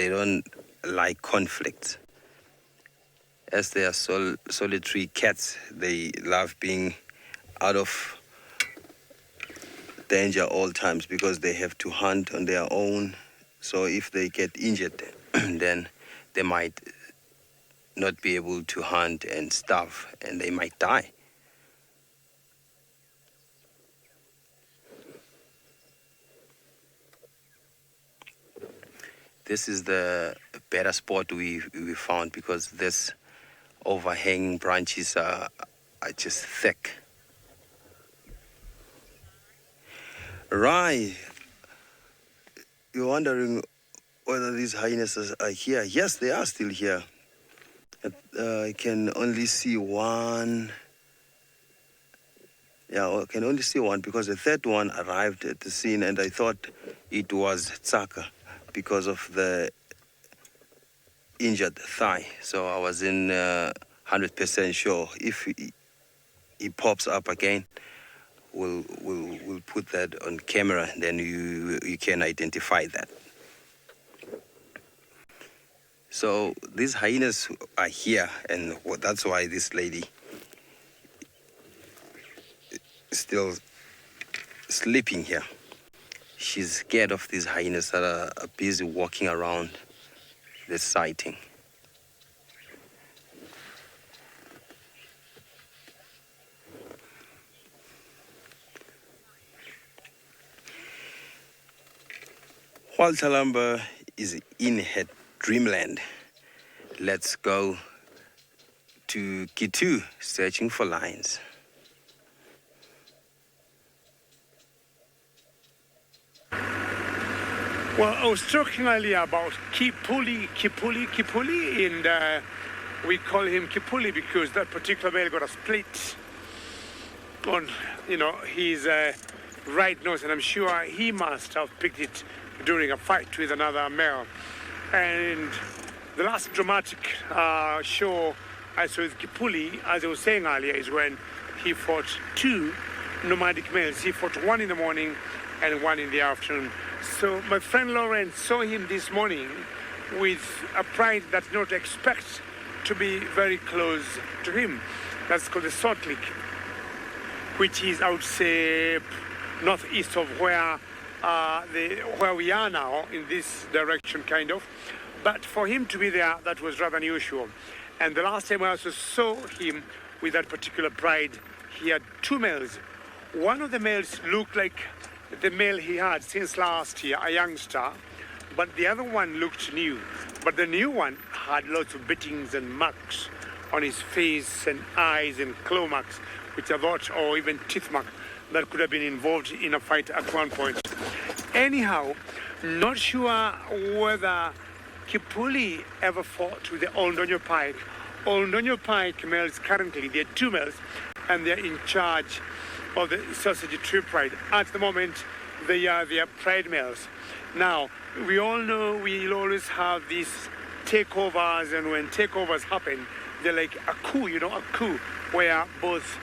don't like conflict. As they are solitary cats, they love being out of danger all times because they have to hunt on their own. So if they get injured, then they might not be able to hunt and starve, and they might die. This is the better spot we found, because this overhanging branches are just thick. Right. You're wondering whether these hyenas are here. Yes, they are still here. I can only see one. Yeah, I can only see one because the third one arrived at the scene and I thought it was Tsaka because of the injured thigh. So I wasn't 100% sure. If he pops up again, we'll put that on camera, then you can identify that. So these hyenas are here, and that's why this lady is still sleeping here. She's scared of these hyenas that are busy walking around the sighting. While Talamba is in her dreamland, let's go to Kitu searching for lions. Well, I was talking earlier about Kipuli, and we call him Kipuli because that particular male got a split on, his right nose, and I'm sure he must have picked it during a fight with another male. And the last dramatic show I saw with Kipuli, as I was saying earlier, is when he fought two nomadic males. He fought one in the morning and one in the afternoon. So my friend Lauren saw him this morning with a pride that you not expect to be very close to him. That's called the Salt Lake, which is, I would say, northeast of where we are now, in this direction, kind of. But for him to be there, that was rather unusual. And the last time I also saw him with that particular pride, he had two males. One of the males looked like the male he had since last year, a youngster, but the other one looked new. But the new one had lots of beatings and marks on his face and eyes and claw marks, which I thought, or even teeth mark, that could have been involved in a fight at one point. Anyhow, not sure whether Kipuli ever fought with the Oldonyo Pike. Oldonyo Pike males currently, there are two males, and they're in charge of the Sausage Tree Pride. At the moment, they are pride males. Now, we all know we'll always have these takeovers, and when takeovers happen, they're like a coup, a coup, where both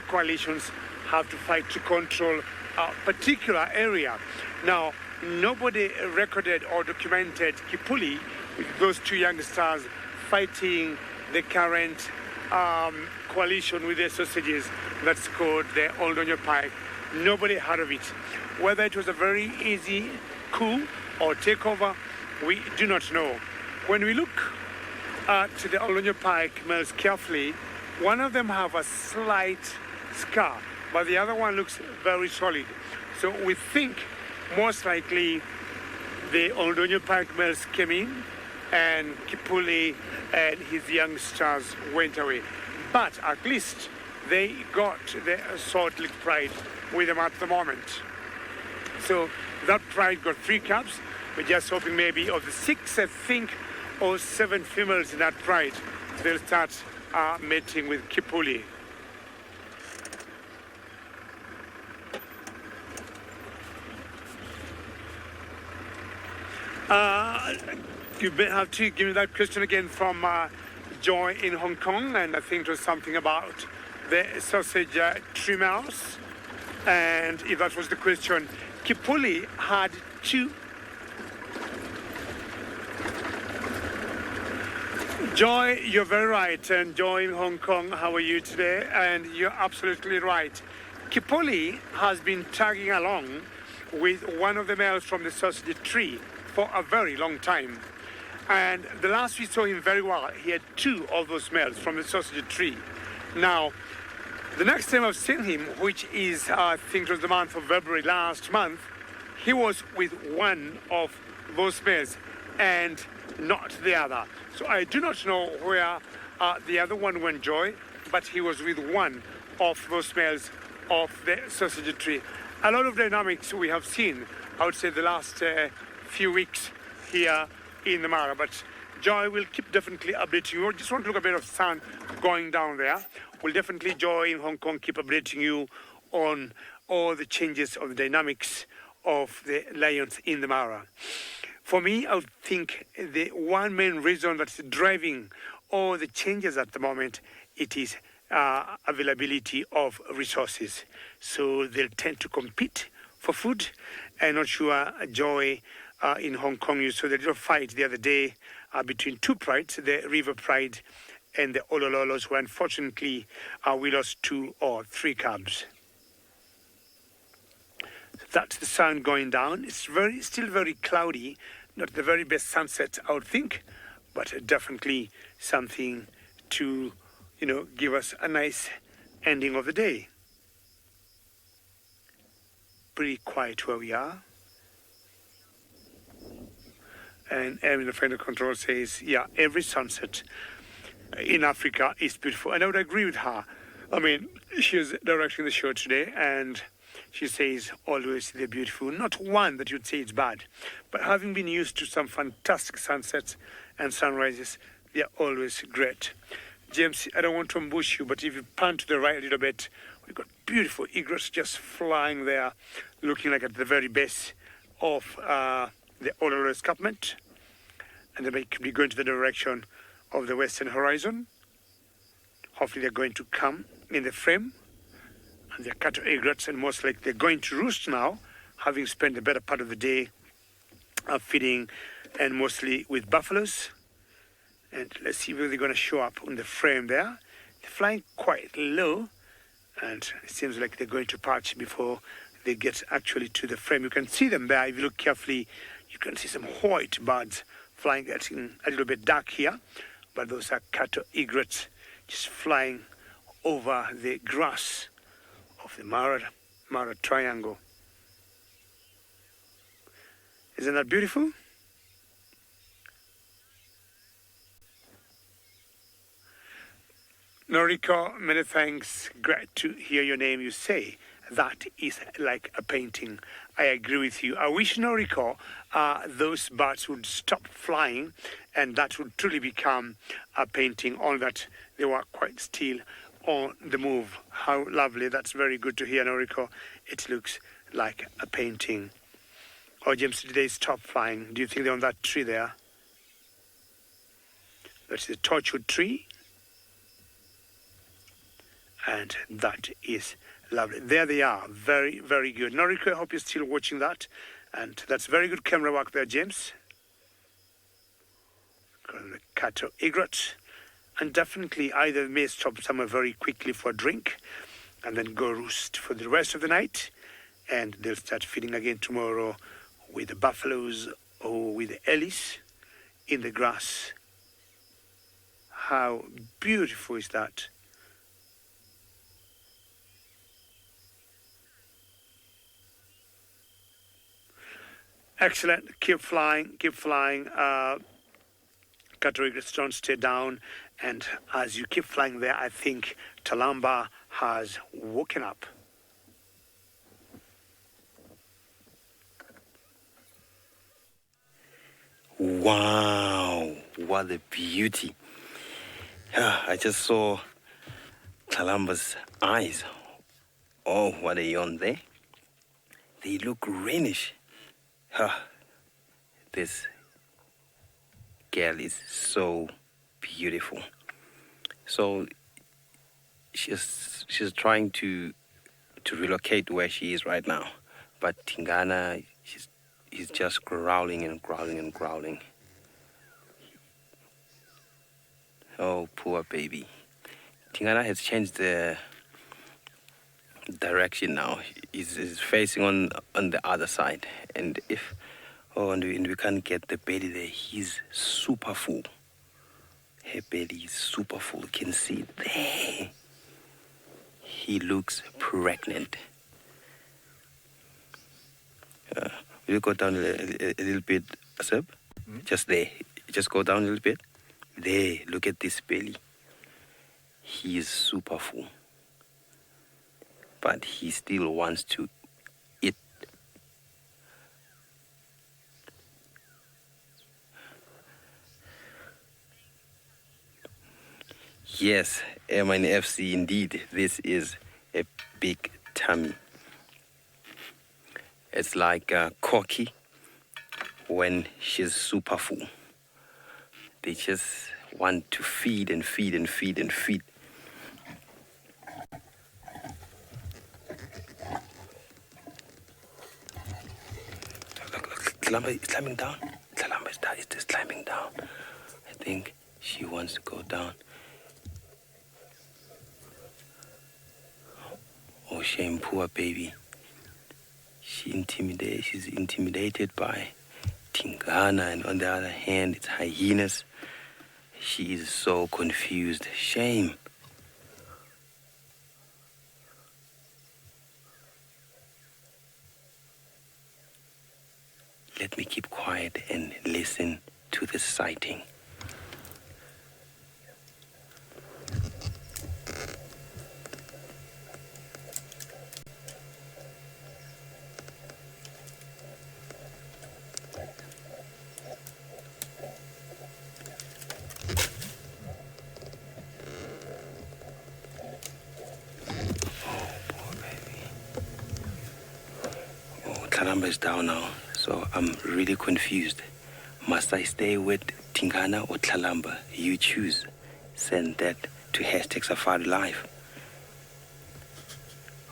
coalitions have to fight to control a particular area. Now, nobody recorded or documented Kipuli with those two youngsters fighting the current coalition with the sausages that's called the Oldonyo Pike. Nobody heard of it. Whether it was a very easy coup or takeover, we do not know. When we look at the Oldonyo Pike males carefully, one of them have a slight scar, but the other one looks very solid. So we think most likely the Oldonyo Pike males came in and Kipuli and his youngsters went away. But at least they got the Salt Lake Pride with them at the moment. So that pride got 3 cubs. We're just hoping maybe of the 6, I think, or 7 females in that pride, they'll start mating with Kipuli. You have to give me that question again from Joy in Hong Kong, and I think it was something about the sausage tree mouse. And if that was the question, Kipuli had 2. Joy, you're very right, and Joy in Hong Kong, how are you today? And you're absolutely right. Kipuli has been tagging along with one of the males from the sausage tree for a very long time. And the last we saw him very well, he had 2 of those males from the sausage tree. Now, the next time I've seen him, which is, I think it was the month of February last month, he was with one of those males and not the other. So I do not know where the other one went, Joy, but he was with one of those males of the sausage tree. A lot of dynamics we have seen, I would say, the last few weeks here in the Mara. But Joy will keep definitely updating you. Just want to look a bit of sun going down there. We'll definitely, Joy in Hong Kong, keep updating you on all the changes of the dynamics of the lions in the Mara. For me, I would think the one main reason that's driving all the changes at the moment, it is availability of resources. So they'll tend to compete for food. I'm not sure, Joy, in Hong Kong, you saw the little fight the other day between two prides, the River Pride and the Olololos, who unfortunately we lost 2 or 3 cubs. That's the sun going down. It's still very cloudy, not the very best sunset, I would think, but definitely something to, give us a nice ending of the day. Pretty quiet where we are. And Erin, the final control, says, yeah, every sunset in Africa is beautiful. And I would agree with her. I mean, she's directing the show today, and she says always they're beautiful. Not one that you'd say it's bad. But having been used to some fantastic sunsets and sunrises, they're always great. James, I don't want to ambush you, but if you pan to the right a little bit, we've got beautiful egrets just flying there, looking like at the very base of the Ololo escarpment. And they may be going to the direction of the western horizon. Hopefully they're going to come in the frame. And they're cattle egrets, and most likely they're going to roost now, having spent the better part of the day feeding, and mostly with buffaloes. And let's see where they're going to show up on the frame there. They're flying quite low, and it seems like they're going to perch before they get actually to the frame. You can see them there. If you look carefully, you can see some white birds flying. Getting a little bit dark here, but those are cattle egrets just flying over the grass of the Mara Triangle. Isn't that beautiful? Noriko, many thanks. Great to hear your name. You say that is like a painting. I agree with you. I wish, Noriko, those birds would stop flying, and that would truly become a painting, on that they were quite still on the move. How lovely. That's very good to hear, Noriko. It looks like a painting. Oh, James, did they stop flying? Do you think they're on that tree there? That's the torchwood tree. And that is lovely. There they are. Very, very good. Noriko, I hope you're still watching that. And that's very good camera work there, James. The cattle egret. And definitely either may stop somewhere very quickly for a drink and then go roost for the rest of the night. And they'll start feeding again tomorrow with the buffaloes or with the ellis in the grass. How beautiful is that? Excellent. Keep flying. Keep flying. Cattle egrets don't stay down. And as you keep flying there, I think Talamba has woken up. Wow, what a beauty. I just saw Talamba's eyes. Oh, what a yawn there. They look greenish. This girl is so beautiful. So she's trying to relocate where she is right now. But Tingana, he's just growling and growling and growling. Oh, poor baby. Tingana has changed the direction now. He's facing on the other side. And and we can't get the belly there. He's super full. Her belly is super full. You can see it there. He looks pregnant. Will you go down a little bit, Seb? Just there. Just go down a little bit. There, look at this belly. He is super full. But he still wants to Yes, MNFC indeed. This is a big tummy. It's like Corky when she's super full. They just want to feed and feed and feed and feed. Look, Talamba is climbing down. Talamba is just climbing down. I think she wants to go down. Oh, shame, poor baby. She's intimidated by Tingana, and on the other hand, it's Hyenas. She is so confused. Shame. Let me keep quiet and listen to the sighting. Talamba is down now, so I'm really confused. Must I stay with Tingana or Talamba? You choose. Send that to #SafariLive.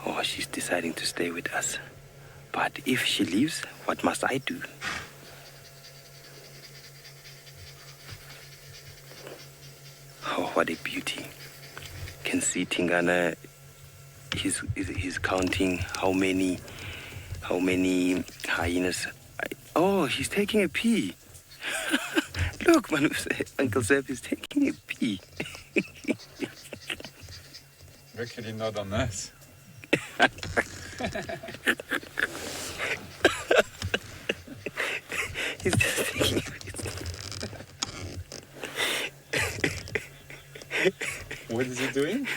Oh, she's deciding to stay with us. But if she leaves, what must I do? Oh, what a beauty. Can see Tingana, he's counting how many hyenas. Oh, he's taking a pee. Look, Uncle Zeb is taking a pee. Where can he not on this? He's just taking a pee. What is he doing?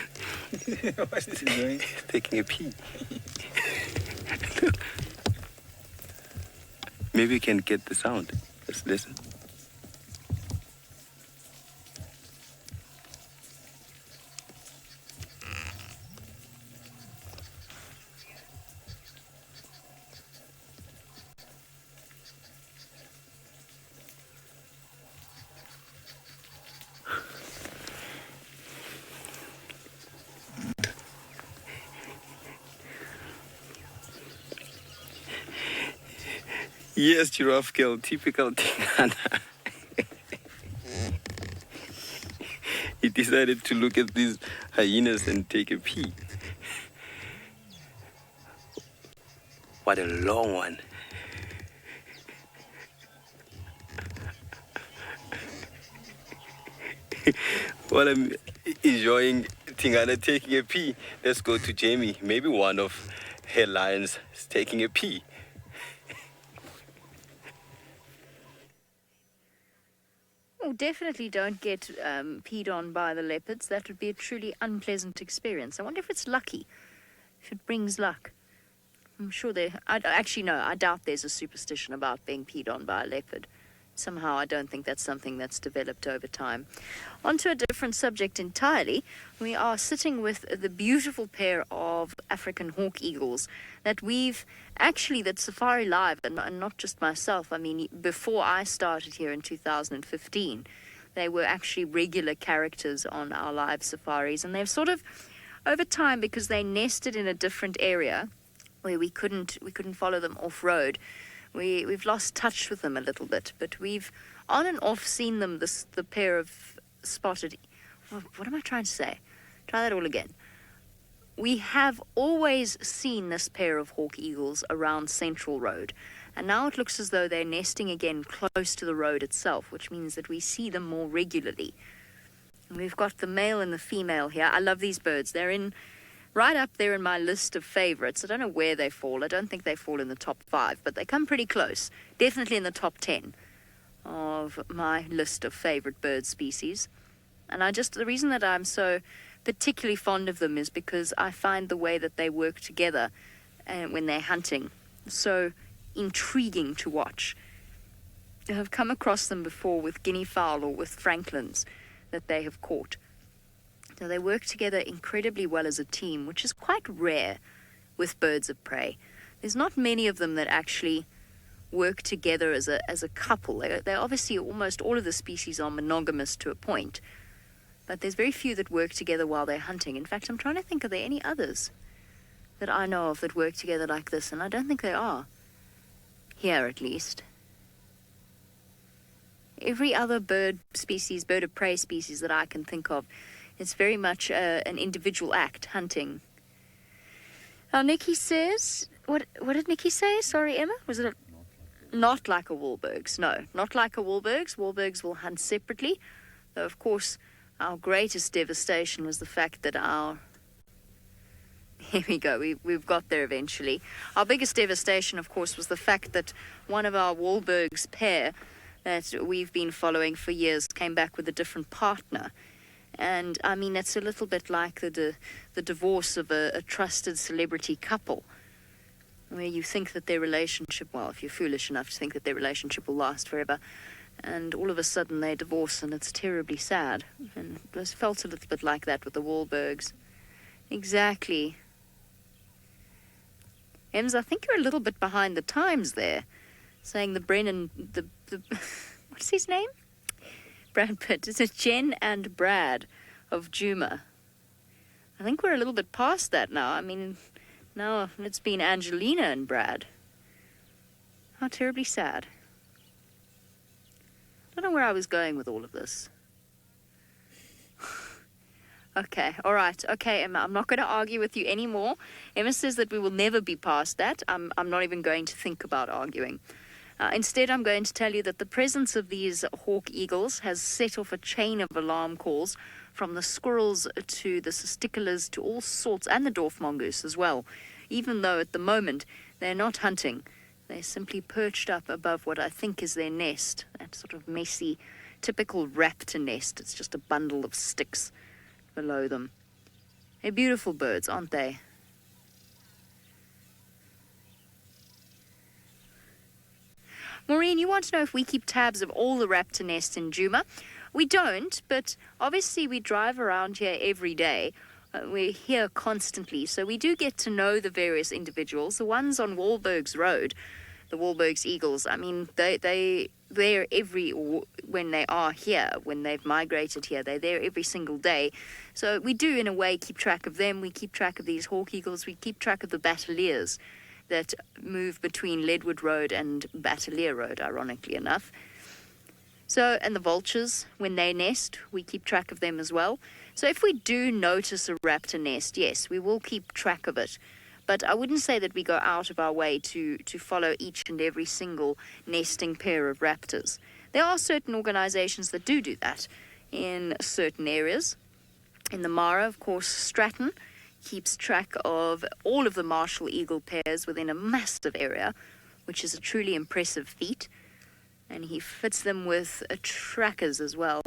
What is he doing? He's taking a pee. Maybe we can get the sound. Let's listen. Yes, giraffe girl, typical Tingana. He decided to look at these hyenas and take a pee. What a long one. While I'm enjoying Tingana taking a pee, let's go to Jamie. Maybe one of her lions is taking a pee. Oh, definitely don't get peed on by the leopards. That would be a truly unpleasant experience. I wonder if it's lucky, if it brings luck. I'm sure actually, no, I doubt there's a superstition about being peed on by a leopard. Somehow, I don't think that's something that's developed over time. On to a different subject entirely. We are sitting with the beautiful pair of African hawk eagles that that Safari Live, and not just myself, I mean, before I started here in 2015, they were actually regular characters on our live safaris, and they've sort of, over time, because they nested in a different area where we couldn't follow them off-road, We've lost touch with them a little bit, but we've on and off seen them, the pair of spotted... What am I trying to say? Try that all again. We have always seen this pair of hawk eagles around Central Road, and now it looks as though they're nesting again close to the road itself, which means that we see them more regularly. And we've got the male and the female here. I love these birds. They're right up there in my list of favorites. I don't know where they fall. I don't think they fall in the top 5, but they come pretty close. Definitely in the top 10 of my list of favorite bird species. And the reason that I'm so particularly fond of them is because I find the way that they work together when they're hunting so intriguing to watch. I have come across them before with guinea fowl or with francolins that they have caught. So they work together incredibly well as a team, which is quite rare with birds of prey. There's not many of them that actually work together as a couple. They obviously, almost all of the species are monogamous to a point, but there's very few that work together while they're hunting. In fact, I'm trying to think, are there any others that I know of that work together like this? And I don't think there are. Here, at least. Every other bird of prey species that I can think of, it's very much an individual act, hunting. Now, Nikki says, what did Nikki say? Sorry, Emma? Was it not like a Wahlbergs? No, not like a Wahlbergs. Wahlbergs will hunt separately. Though, of course, our greatest devastation was the fact that here we go, we've got there eventually. Our biggest devastation, of course, was the fact that one of our Wahlbergs pair that we've been following for years came back with a different partner. And, I mean, it's a little bit like the divorce of a trusted celebrity couple, where you think that their relationship, well, if you're foolish enough to think that their relationship will last forever, and all of a sudden they divorce, and it's terribly sad. And it felt a little bit like that with the Wahlbergs. Exactly. Ems, I think you're a little bit behind the times there, saying the Brennan, the what's his name? Brad Pitt. Is it Jen and Brad of Juma? I think we're a little bit past that now. I mean, now it's been Angelina and Brad. How terribly sad. I don't know where I was going with all of this. Okay, all right. Okay, Emma, I'm not going to argue with you anymore. Emma says that we will never be past that. I'm not even going to think about arguing. Instead, I'm going to tell you that the presence of these hawk eagles has set off a chain of alarm calls from the squirrels to the cisticolas to all sorts, and the dwarf mongoose as well. Even though at the moment they're not hunting, they're simply perched up above what I think is their nest, that sort of messy, typical raptor nest. It's just a bundle of sticks below them. They're beautiful birds, aren't they? Maureen, you want to know if we keep tabs of all the raptor nests in Juma? We don't, but obviously we drive around here every day. We're here constantly, so we do get to know the various individuals. The ones on Wahlbergs Road, the Wahlbergs eagles, I mean, they're when they are here, when they've migrated here, they're there every single day. So we do, in a way, keep track of them. We keep track of these hawk eagles. We keep track of the battaliers that move between Leadwood Road and Battalier Road, ironically enough. So, and the vultures, when they nest, we keep track of them as well. So if we do notice a raptor nest, yes, we will keep track of it. But I wouldn't say that we go out of our way to follow each and every single nesting pair of raptors. There are certain organizations that do that in certain areas. In the Mara, of course, Stratton keeps track of all of the martial eagle pairs within a massive area, which is a truly impressive feat. And he fits them with trackers as well.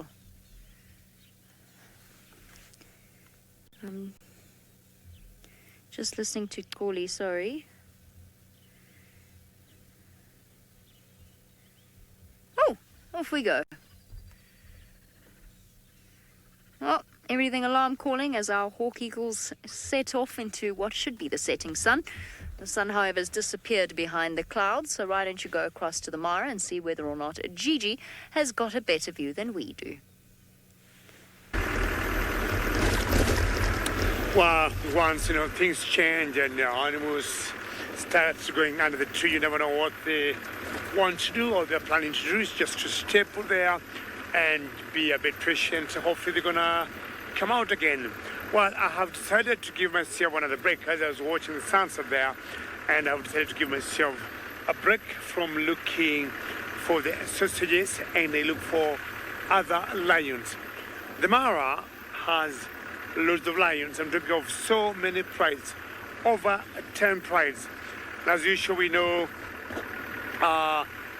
Just listening to Corley, sorry. Oh, off we go. Oh, everything alarm calling as our hawk eagles set off into what should be the setting sun. The sun, however, has disappeared behind the clouds, so why don't you go across to the Mara and see whether or not Gigi has got a better view than we do. Well, once, things change and the animals start going under the tree, you never know what they want to do or they're planning to do. It's just to stay put there and be a bit patient. Hopefully they're going to come out again. Well, I have decided to give myself another break as I was watching the sunset there, and I've decided to give myself a break from looking for the sausages and I look for other lions. The Mara has loads of lions. I'm talking of so many prides, over 10 prides. As usual, we know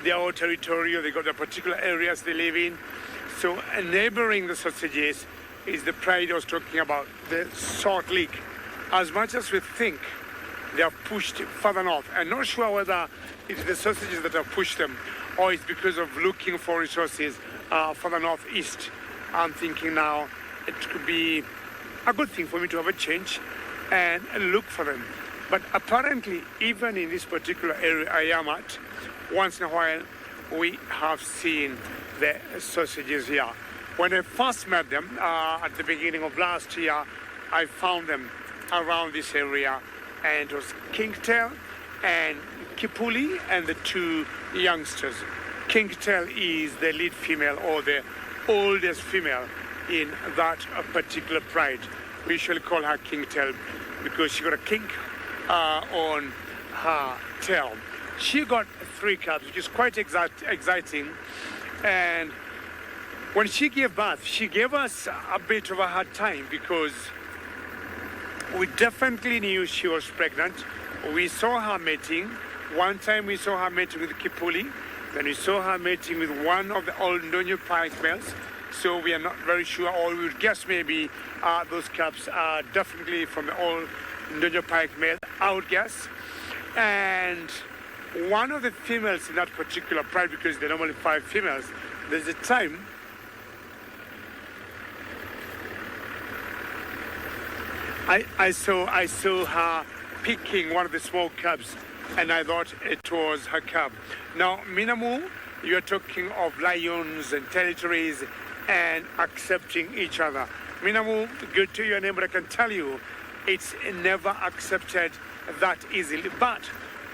they are territorial, they got their particular areas they live in. So neighboring the sausages is the pride I was talking about, the Salt Lake. As much as we think they are pushed further north, I'm not sure whether it's the sausages that have pushed them or it's because of looking for resources further northeast. I'm thinking now it could be a good thing for me to have a change and look for them. But apparently, even in this particular area I am at, once in a while, we have seen the sausages here. When I first met them at the beginning of last year, I found them around this area, and it was Kingtail and Kipuli and the two youngsters. Kingtail is the lead female or the oldest female in that particular pride. We usually call her Kingtail because she got a kink on her tail. She got 3 cubs, which is quite exciting. And when she gave birth, she gave us a bit of a hard time because we definitely knew she was pregnant. We saw her mating. One time we saw her mating with Kipuli. Then we saw her mating with one of the old Ndonyo pike males. So we are not very sure, or we would guess maybe those cubs are definitely from the old Ndonyo pike male, I would guess. And one of the females in that particular pride, because there are normally 5 females, there's a time I saw her picking one of the small cubs, and I thought it was her cub. Now, Minamu, you're talking of lions and territories and accepting each other. Minamu, good to your name, but I can tell you, it's never accepted that easily. But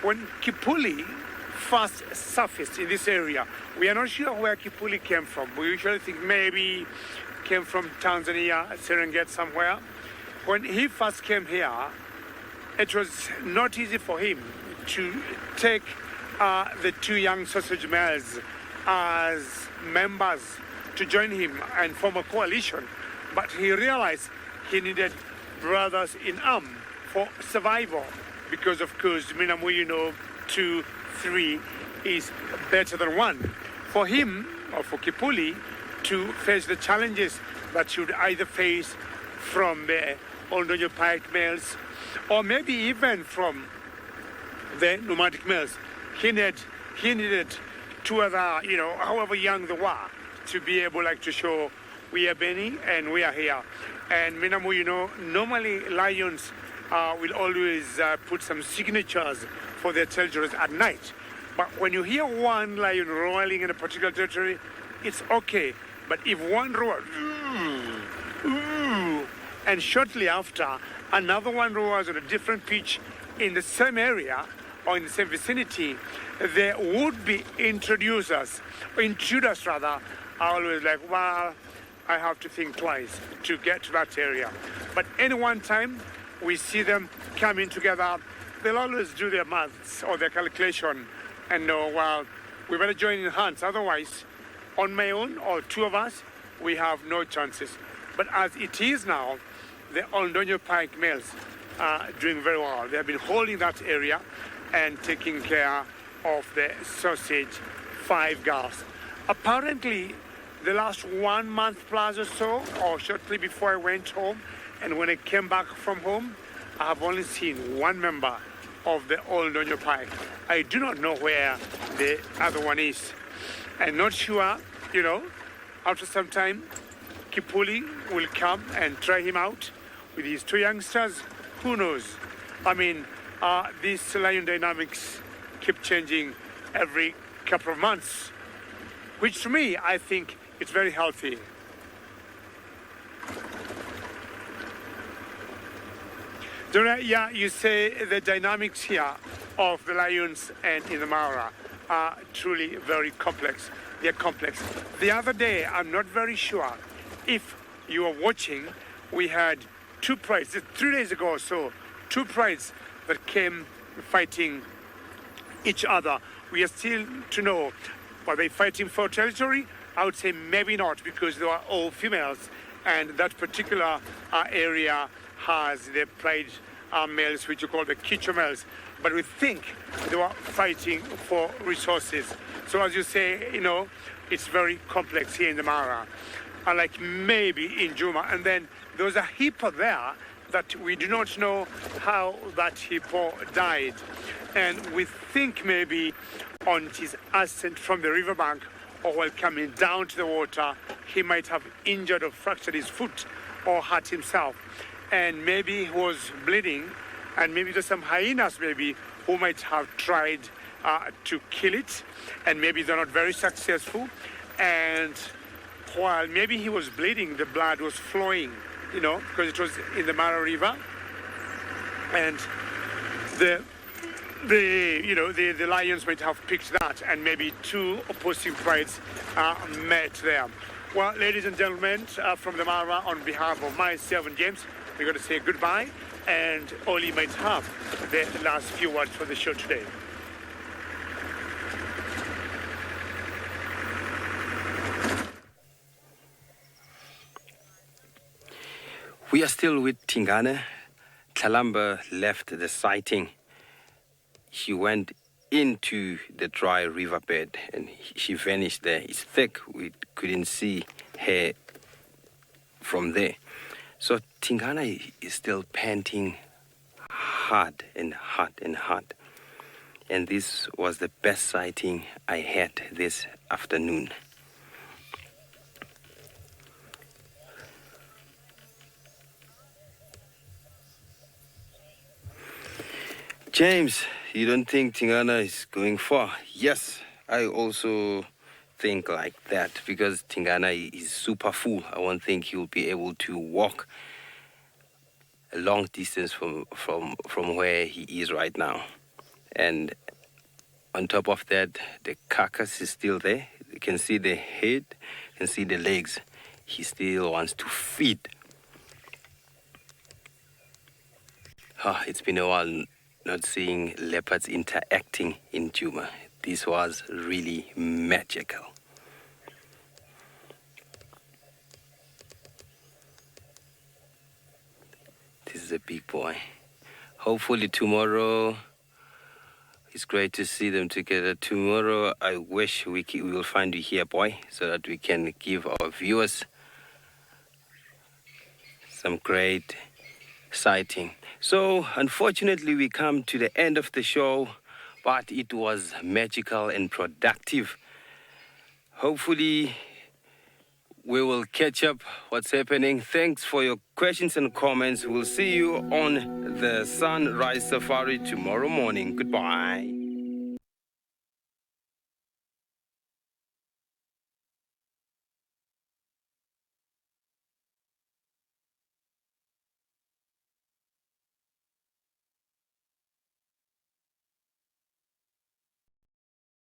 when Kipuli first surfaced in this area, we are not sure where Kipuli came from. We usually think maybe came from Tanzania, Serengeti somewhere. When he first came here, it was not easy for him to take the 2 young sausage males as members to join him and form a coalition. But he realized he needed brothers in arms for survival because, of course, Minamu, you know, 2, 3 is better than 1. For him, or for Kipuli, to face the challenges that he would either face from the old Ndonyo pike males, or maybe even from the nomadic males, he needed 2 other, you know, however young they were, to be able to show we are Benny and we are here. And Minamu, you know, normally lions will always put some signatures for their territories at night. But when you hear one lion roaring in a particular territory, it's okay. But if one roars, and shortly after, another one roars on a different pitch in the same area or in the same vicinity, the would-be intruders rather, are always like, well, I have to think twice to get to that area. But any one time we see them coming together, they'll always do their maths or their calculation and know, well, we better join in hands. Otherwise, on my own or 2 of us, we have no chances. But as it is now, the old Ndonyo pike males are doing very well. They have been holding that area and taking care of the sausage 5 girls. Apparently, the last 1 month plus or so, or shortly before I went home, and when I came back from home, I have only seen 1 member of the old Ndonyo pike. I do not know where the other one is. I'm not sure, you know, after some time, Kipuli will come and try him out with his 2 youngsters. Who knows? I mean, these lion dynamics keep changing every couple of months, which to me, I think it's very healthy. Yeah, you say the dynamics here of the lions and in the Mara are truly very complex. They're complex. The other day, I'm not very sure if you were watching, we had 2 prides, 3 days ago or so, 2 prides that came fighting each other. We are still to know, were they fighting for territory? I would say maybe not, because they were all females, and that particular area has the pride males, which you call the Kicho males. But we think they were fighting for resources. So as you say, you know, it's very complex here in the Mara. Like maybe in Juma. And then there was a hippo there that we do not know how that hippo died. And we think maybe on his ascent from the riverbank or while coming down to the water, he might have injured or fractured his foot or hurt himself. And maybe he was bleeding, and maybe there's some hyenas maybe who might have tried to kill it, and maybe they're not very successful. And while maybe he was bleeding, the blood was flowing, because it was in the Mara River. And the lions might have picked that, and maybe two opposing prides met there. Well, ladies and gentlemen, from the Mara, on behalf of myself and James, we're going to say goodbye, and Oli might have the last few words for the show today. We are still with Tingana. Kalamba left the sighting. She went into the dry riverbed and she vanished there. It's thick. We couldn't see her from there. So Tingana is still panting hard and hard and hard. And this was the best sighting I had this afternoon. James, you don't think Tingana is going far? Yes, I also think like that because Tingana is super full. I won't think he'll be able to walk a long distance from where he is right now. And on top of that, the carcass is still there. You can see the head, you can see the legs. He still wants to feed. It's been a while not seeing leopards interacting in Juma. This was really magical. This is a big boy. Hopefully tomorrow, it's great to see them together. Tomorrow, I wish we will find you here, boy, so that we can give our viewers some great sighting. So, unfortunately, we come to the end of the show, but it was magical and productive. Hopefully, we will catch up what's happening. Thanks for your questions and comments. We'll see you on the Sunrise Safari tomorrow morning. Goodbye.